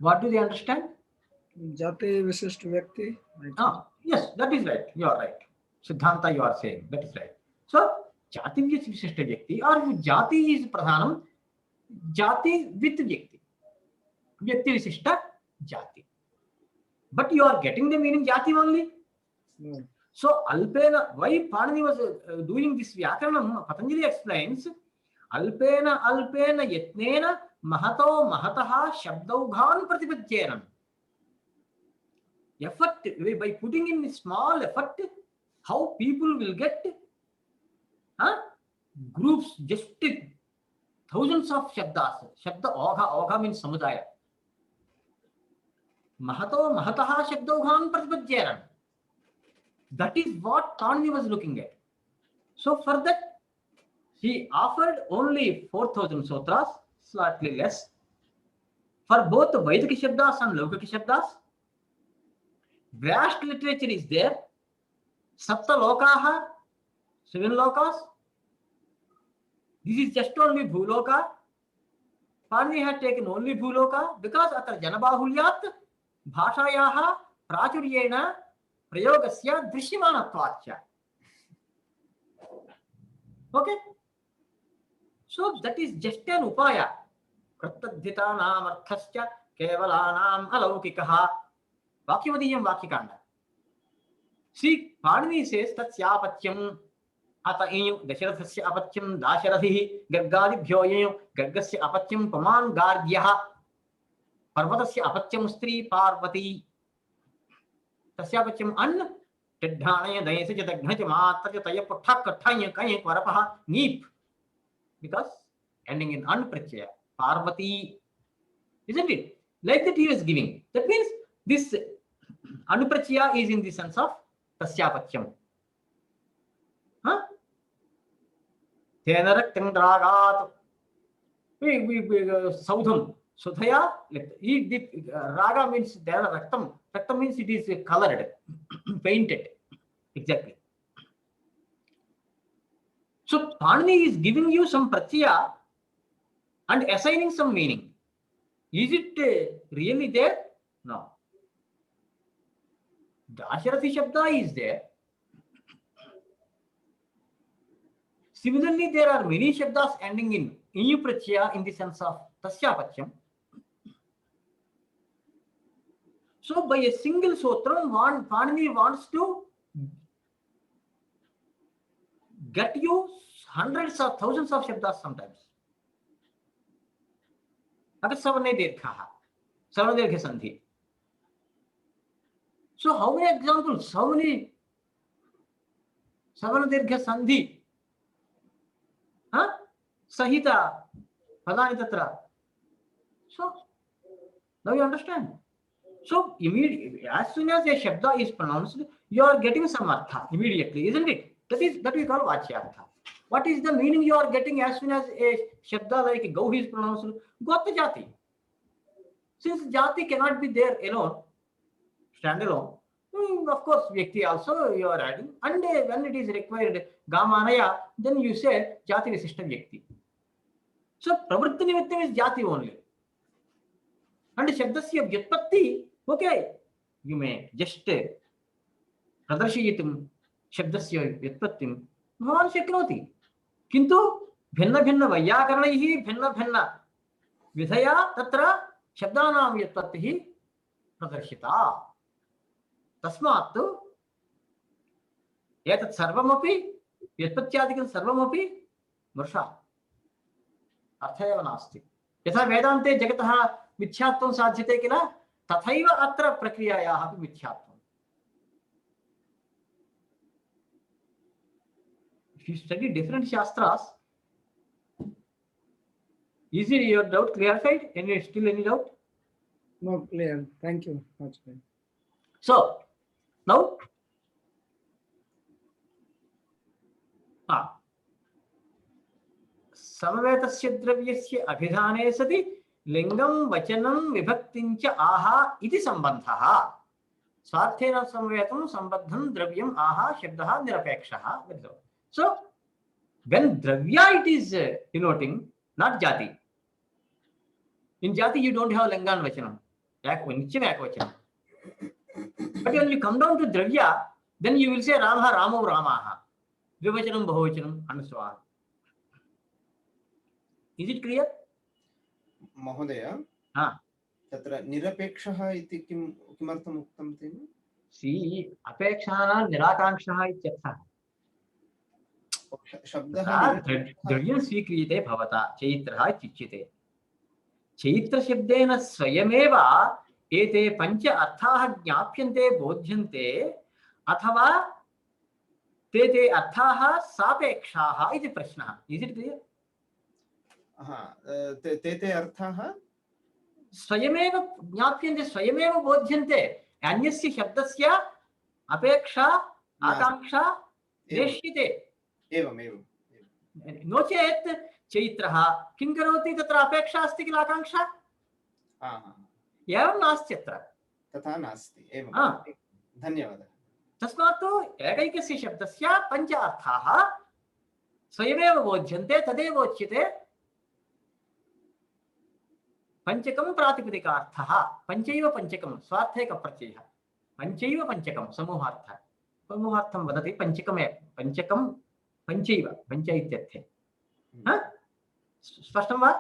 What do they understand? Jati Vishisht Vyakti. Yes, that is right. You are right. Siddhanta, you are saying. That is right. So, Jati Visishta Vyakti or Jati is Pradhanam, Jati with Vyakti. Vyakti Visishta Jati. But you are getting the meaning Jati only. No. So, Alpena, why Panini was doing this Vyakaranam, Patanjali explains, Alpena Yatnena Mahato Mahataha Shabdaughan Pratipajyanam. Effort, by putting in small effort, how people will get groups, just thousands of Shabdas. Shabda Ogha means Samudaya. Mahato Mahataha Shabdaughan Pratipajyanam. That is what Tanvi was looking at. So for that, he offered only 4,000 sutras, slightly less, for both the Vedic Shabdas and Laukika Shabdas. Vast literature is there. Sapta Lokaha, 7 lokas. This is just only Bhuloka. Pani had taken only Bhuloka because atra Janabahulyat Bhashayaha Prachuryena Prayogasya Drishyamanatvacha. Okay? So that is just an upaya. Krattadhitanam arthascha kevalanam alaukikaha. Vakyavadiyam Vakyakanda. See, Panini says Tatsyapachyam Ata Iyu Dasharathasya Apachyam Dasharathihi Gargadibhyoyam Gargasya Apachyam Paman Gardyaha Parvatasya Apachyam Stri Parvati Tasyapachyam An Tedhanaya Dayasya Dagnacha Matra Tayaputaka Tanya Kaya Kvarapaha Neep. Because ending in Anprachaya, Parvati, isn't it? Like that he was giving. That means this Anuprachaya is in the sense of Tasyapachyam. Tenaraktam Ragat. Saudham. Sudhaya, Raga means Raktam. Raktam means it is colored, painted. Exactly. So Panini is giving you some pratyaya and assigning some meaning. Is it really there? No. Dasharathi Shabda is there. Similarly, there are many Shabdas ending in Iyu Pratyaya in the sense of Tasyapachyam. So by a single sutram, Panini wants to get you hundreds or thousands of Shabdas sometimes. Agasavane Dirkhaha, Savanadirgha Sandhi. So how many examples? How many Savanadirgha Sandhi? Sahita Padani Tatra. So now you understand. So immediately, as soon as a Shabda is pronounced, you are getting some artha immediately, isn't it? That we call Vachyartha. What is the meaning you are getting as soon as a Shabda like Gau is pronounced? Gota Jati. Since Jati cannot be there alone, standalone, of course, Vyakti also you are adding. And when it is required, Gamanaya, then you say Jati Visishta Vyakti. So Pravritti Nimittam is Jati only. And Shabdasya Vyatpatti, okay, you may just Pradarshyitum Shabdasya Vyatpattim Bhavan Shaknoti. Kintu Bhinna Bhinna Vayakaranaihi Bhinna Bhinna Vidhaya Tatra Shabdanam Vyatpattihi Pradarshita. Tasmattu Etat Sarvamapi Vyatpatyadikam Sarvamapi Varsha Arthayava Nasti. Yatha Vedante Jagataha Michhyatvam Sadhyate Kila Tathaiva Atra Prakriyayaha Michhyatvam. If you study different Shastras, is it your doubt clarified? Still any doubt? No, clear. Thank you. That's good. So, now, Samavetasya Dravyasya Abhidhane Sati Lingam Vachanam Vibhaktincha Aha Iti Sambandhaha. Swarthena Samavetam Sambandham Dravyam Aha Shabdaha Nirapekshaha. So, when Dravya it is denoting, not Jati. In Jati you don't have Lingan Vachanam. Nityam Ekvachanam. But when you come down to Dravya, then you will say Rama, Ramo, Ramaha. Vivachanam, Bahuvachanam, and so on. Is it clear? महोदय Ah. तत्र निरपेक्षः इति किमर्थम् उक्तं तेन? See, अपेक्षानां निराकाङ्क्षः इत्यर्थः. शब्दः द्रव्यं स्वीक्रियते भवता चैत्रः इत्युच्यते. चैत्रशब्देन स्वयमेव एते पञ्च अर्थाः ज्ञाप्यन्ते बोध्यन्ते अथवा ते अर्थाः सापेक्षाः इति प्रश्नः. Is it clear? ते अर्थाः स्वयमेव ज्ञाप्यन्ते, स्वयमेव बोध्यन्ते. अन्यस्य शब्दस्य अपेक्षा आकाङ्क्षा नेष्यते. एवम्. नो चेत् चैत्रः किं करोति? तत्र अपेक्षा अस्ति किल, आकाङ्क्षा एवं नास्ति अत्र. तथा नास्ति. एवं. धन्यवादः. तस्मात् एकैकस्य शब्दस्य पञ्च अर्थाः स्वयमेव बोध्यन्ते. तदेव उच्यते पंचकम प्रातिपदिकार्थः. पंचैव पंचकम स्वार्थैकप्रत्ययः. पंचैव पंचकम समूहार्थः. समूहार्थं वदति पंचकमे पंचकम पंचैव पंच इत्यर्थे. स्पष्टं वा?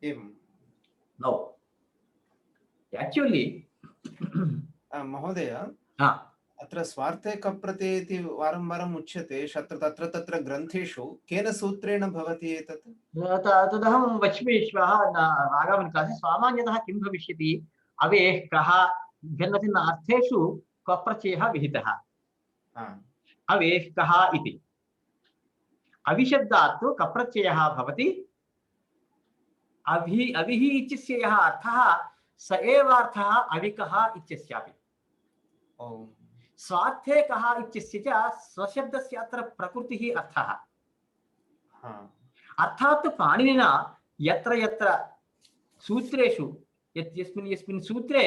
एवं. नौ एक्चुअली महोदय अत्र स्वार्थैकप्रत्यय इति वारं वारम् उच्यते. तत्र ग्रन्थेषु केन सूत्रेण भवति एतत्? तदहं वच्मि श्वः आगामिनि क्लासे. सामान्यतः किं भविष्यति? अवेः कः भिन्न भिन्न अर्थेषु कप्रत्ययः विहितः. अवेः कः इति अविशब्दात् तु कप्रत्ययः भवति. अविः इत्यस्य यः अर्थः स एव अर्थः अविकः इत्यस्यापि. स्वार्थे कः इत्यस्य च स्वशब्दस्य अत्र प्रकृतिः अर्थः. अर्थात् पाणिनिना यत्र यत्र सूत्रेषु यस्मिन् सूत्रे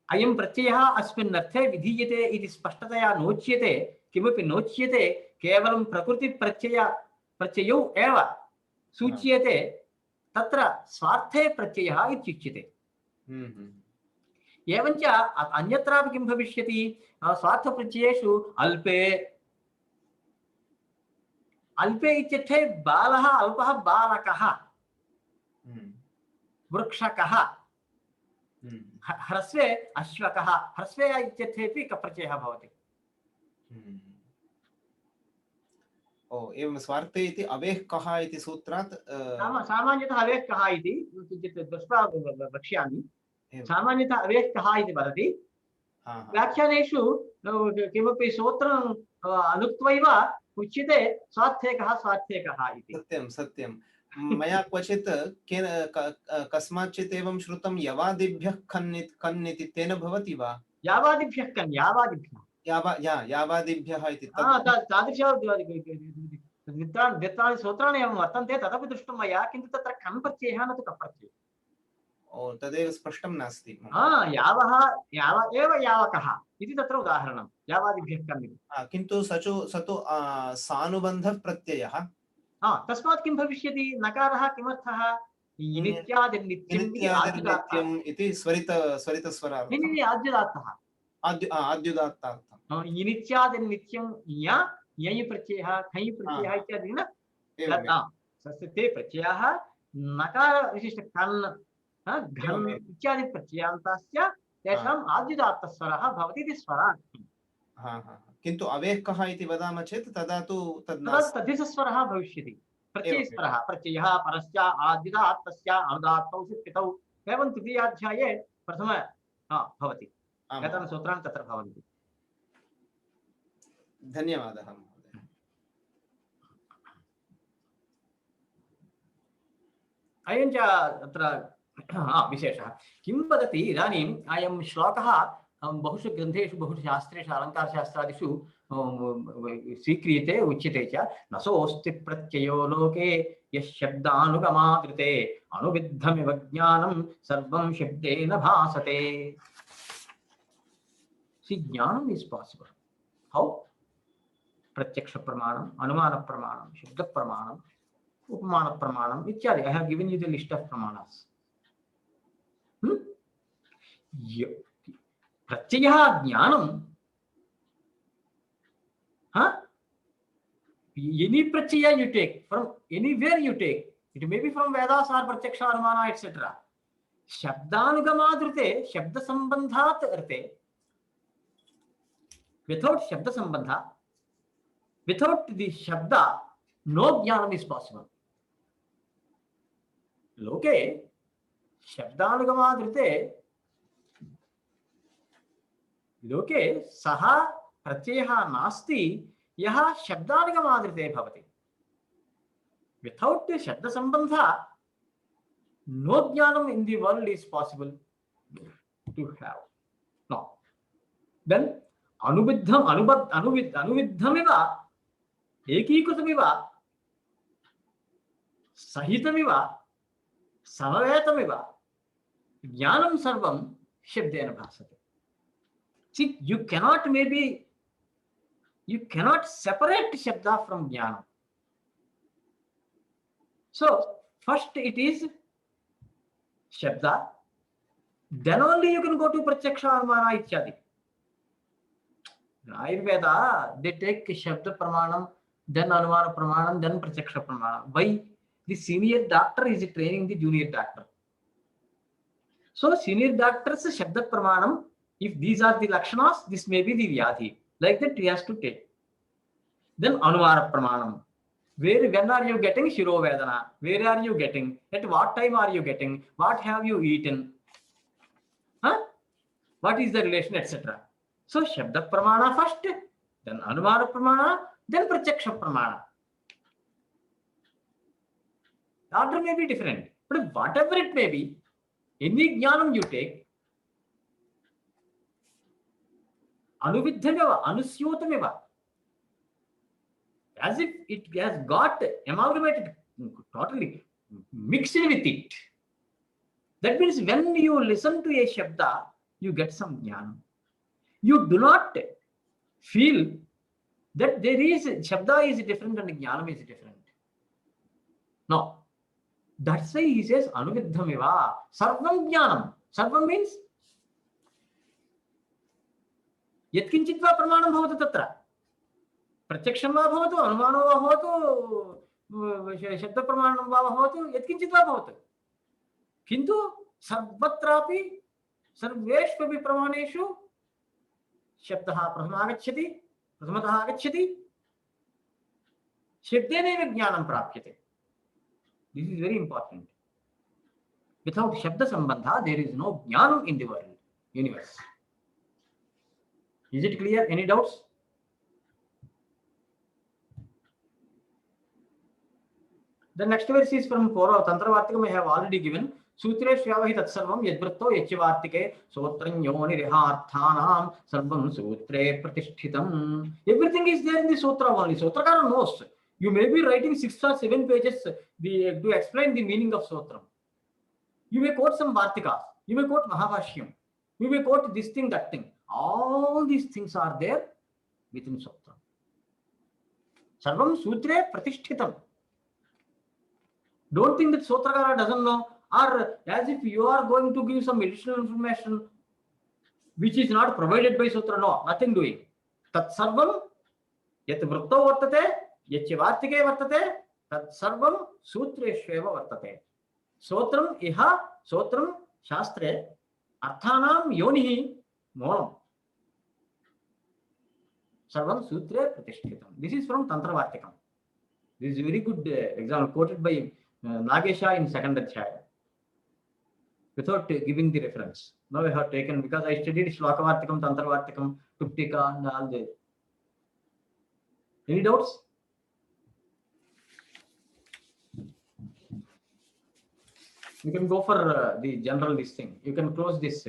अयं प्रत्ययः अस्मिन् अर्थे विधीयते इति स्पष्टतया नोच्यते. किमपि नोच्यते, केवलं प्रकृतिप्रत्ययौ एव सूच्यते. तत्र स्वार्थे प्रत्ययः इत्युच्यते. एवञ्च अन्यत्रापि किं भविष्यति? स्वार्थप्रत्ययेषु अल्पे अल्पे इत्यर्थे बालः अल्पः बालकः वृक्षकः. ह्रस्वे अश्वकः. ह्रस्वे इत्यर्थेपि कप्रत्ययः भवति. एवं स्वार्थे इति अवेः कः इति सूत्रात् सामान्यतः अवेः कः इति किञ्चित् दृष्ट्वा वक्ष्यामि. सामान्यतः अवेः कः इति वदति. व्याख्यानेषु किमपि सूत्रम् अनुक्त्वैव उच्यते स्वार्थे कः इति. सत्यं. मया क्वचित् कस्माच्चित् एवं श्रुतं यवादिभ्यः खन् इति. तेन भवति वा? यावादिभ्यः खन्. यावादिभ्यः इति तादृश द्वित्राणि सूत्राणि एवं वर्तन्ते. तदपि दृष्टं मया. किन्तु तत्र खन् प्रत्ययः न तु कप्रत्ययः. तदेव स्पष्टं नास्ति. याव एव यावकः इति तत्र उदाहरणं. यावादिभ्यः खन् इति. किन्तु स तु सानुबन्धः प्रत्ययः. तस्मात् किं भविष्यति? नकारः किमर्थः? नित्यादिनित्यम् इति स्वरितस्वरार्थः. आद्युदात्तार्थः. नित्यादिनित्यं यञ् प्रत्ययः खञ् प्रत्ययः इत्यादि न. ते प्रत्ययाः नकार विशिष्ट कन् घन् इत्यादि प्रत्ययान्ताश्च तेषाम् आद्युदात्तस्वरः भवति इति स्वरार्थम्. किन्तु अवेः कः इति वदामः चेत् तदा तु तद्धितस्वरः भविष्यति. प्रत्ययस्वरः. प्रत्ययः परस्य आद्युदात्तस्य अनुदात्तौ सिद्धितौ. एवं तृतीयाध्याये प्रथम भवति. एतानि सूत्राणि तत्र भवन्ति. धन्यवादः महोदय. अयञ्च अत्र विशेषः किं वदति? इदानीम् अयं श्लोकः बहुषु ग्रन्थेषु बहुषु शास्त्रेषु अलङ्कारशास्त्रादिषु स्वीक्रियते. उच्यते च न सोऽस्ति प्रत्ययो लोके यः शब्दानुगमादृते अनुविद्धमिव ज्ञानं सर्वं शब्देन भासते. See, jnanam is possible. How? Pratyaksha pramanam, anumana pramanam, shabda pramanam, upamana pramanam, ityadi. I have given you the list of pramanas. pratyaya jnanam, any pratyaya you take, from anywhere you take, it may be from Vedas or Pratyaksha, Anumana, etc. Shabdanugamadrite, Shabda Sambandhat Arte, without Shabda Sambandha, without the Shabda, no Jnanam is possible. Loke, Shabdanugamadrite, Loke, Saha Pratyaya Nasti, Yaha Shabdanugamadrite Bhavati. Without the Shabda Sambandha, no Jnanam in the world is possible to have. No. Then anuviddhamiva, ekikritamiva, sahitamiva, samavetamiva, jnanam sarvam shabdena bhasate. See, you cannot separate shabda from jnana. So first it is shabda, then only you can go to pratyaksha, anumana, ityadi. In Ayurveda, they take Shabda Pramanam, then Anumana Pramanam, then Pratyaksha Pramanam. Why? The senior doctor is training the junior doctor. So, senior doctor's Shabda Pramanam, if these are the Lakshanas, this may be the Vyadhi. Like that, he has to take. Then Anumana Pramanam. When are you getting Shiro Vedana? Where are you getting? At what time are you getting? What have you eaten? What is the relation, etc. So, Shabda Pramana first, then Anumana Pramana, then Pratyaksha Pramana. The order may be different, but whatever it may be, any Jnanam you take, Anuviddhameva, Anusyotameva, as if it has got amalgamated, totally mixed with it. That means when you listen to a Shabda, you get some Jnanam. You do not feel that there is Shabda is different and Jnanam is different. No. That's why he says Anuviddhamiva, Sarvam Jnanam. Sarvam means Yatkinchitva Pramanam Bhavatu Tatra. Pratyaksham va bhavatu, Anumano va bhavatu, Shabda Pramanam va bhavatu, Yatkinchitva bhavatu. Kintu Sarvatrapi, Sarveshvapi Pramaneshu, Shabdaha Prathamaha agacchati, Shabdeneva Jnanam prapyate. This is very important. Without Shabda Sambandha, there is no Jnanam in the world, universe. Is it clear? Any doubts? The next verse is from Pora Tantravartikam. I have already given. Sutre Shavahi Tatsarvam Yadvrto Yachivartike Sotranyoni Reharthanam Sarvam Sutre Pratishtitam. Everything is there in the Sutra only. Sutrakara knows. You may be writing 6 or 7 pages to explain the meaning of Sutram. You may quote some Vartikas. You may quote Mahabhashyam. You may quote this thing, that thing. All these things are there within Sutram. Sarvam Sutre Pratishtitam. Don't think that Sutrakara doesn't know, or as if you are going to give some additional information which is not provided by Sutra. No, nothing doing. Tat sarvam yat vrutto vartate, yachivartike vartate, tat sarvam sutreshveva vartate. Sotram iha, sotram shastre, arthanam yonihi monam. Sarvam sutre pratishtitam. This is from Tantravartikam. This is a very good example quoted by Nagesha in 2nd Adhyaya. Without giving the reference. Now I have taken, because I studied Shlokavartikam, Tantravartikam, Tuptika and all this. Any doubts? You can go for the general this thing. You can close this.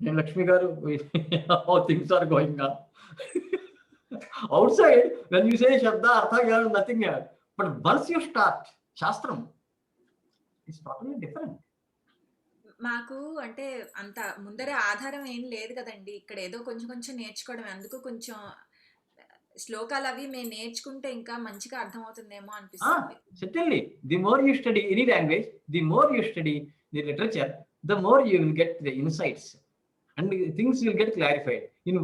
Lakshmi Garu, how things are going on. Outside, when you say Shabda, Artha, you have nothing here. But once you start Shastram, it's totally different. మాకు అంటే అంత ముందరే ఆధారం ఏం లేదు కదండి. ఇక్కడ ఏదో కొంచెం కొంచెం నేర్చుకోవడం, అందుకు కొంచెం శ్లోకాలు అవి మేము నేర్చుకుంటే ఇంకా మంచిగా అర్థమవుతుందేమో అనిపిస్తుంది. Certainly, the more you study any language, the more you study, the literature, the more you will get the insights and things will get clarified. In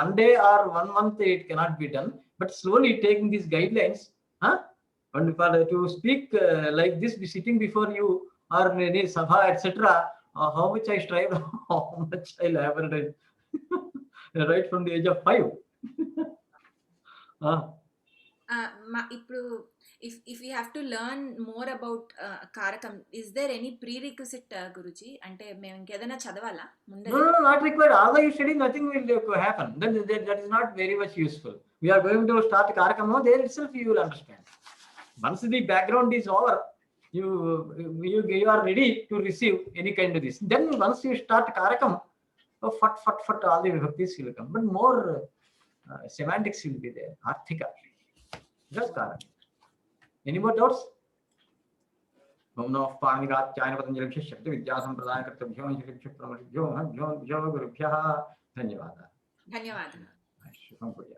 one day or 1 month, it cannot be done, but slowly taking these guidelines, and to speak like this, be sitting before you or in any sabha, etc. How much I strived, how much I labored, right from the age of 5. ఇప్పుడు if we have to learn more about కారకం, is there any prerequisite Guruji? అంటే మేము ఇంకేదైనా చదవాలా ముందే? No, not required. Although you study, nothing will happen. Then that is not very much useful. We are going to start Karakam, there itself you will understand. Once the background is over, you are ready to receive any kind of this. Then once you start Karakam, fat, all the vibhaktis will come. But more semantics will be there. Arthika. Just Karakam. Any more doubts? Om Namo Parnigathyaya Patanjali Shakti Vidya Sampradaya Kartabhyo Shakti Pramashibhyo Bhyo Gurubhyaha. Dhanyavada. ధన్యవాదాలు. Shubham Bhujaya.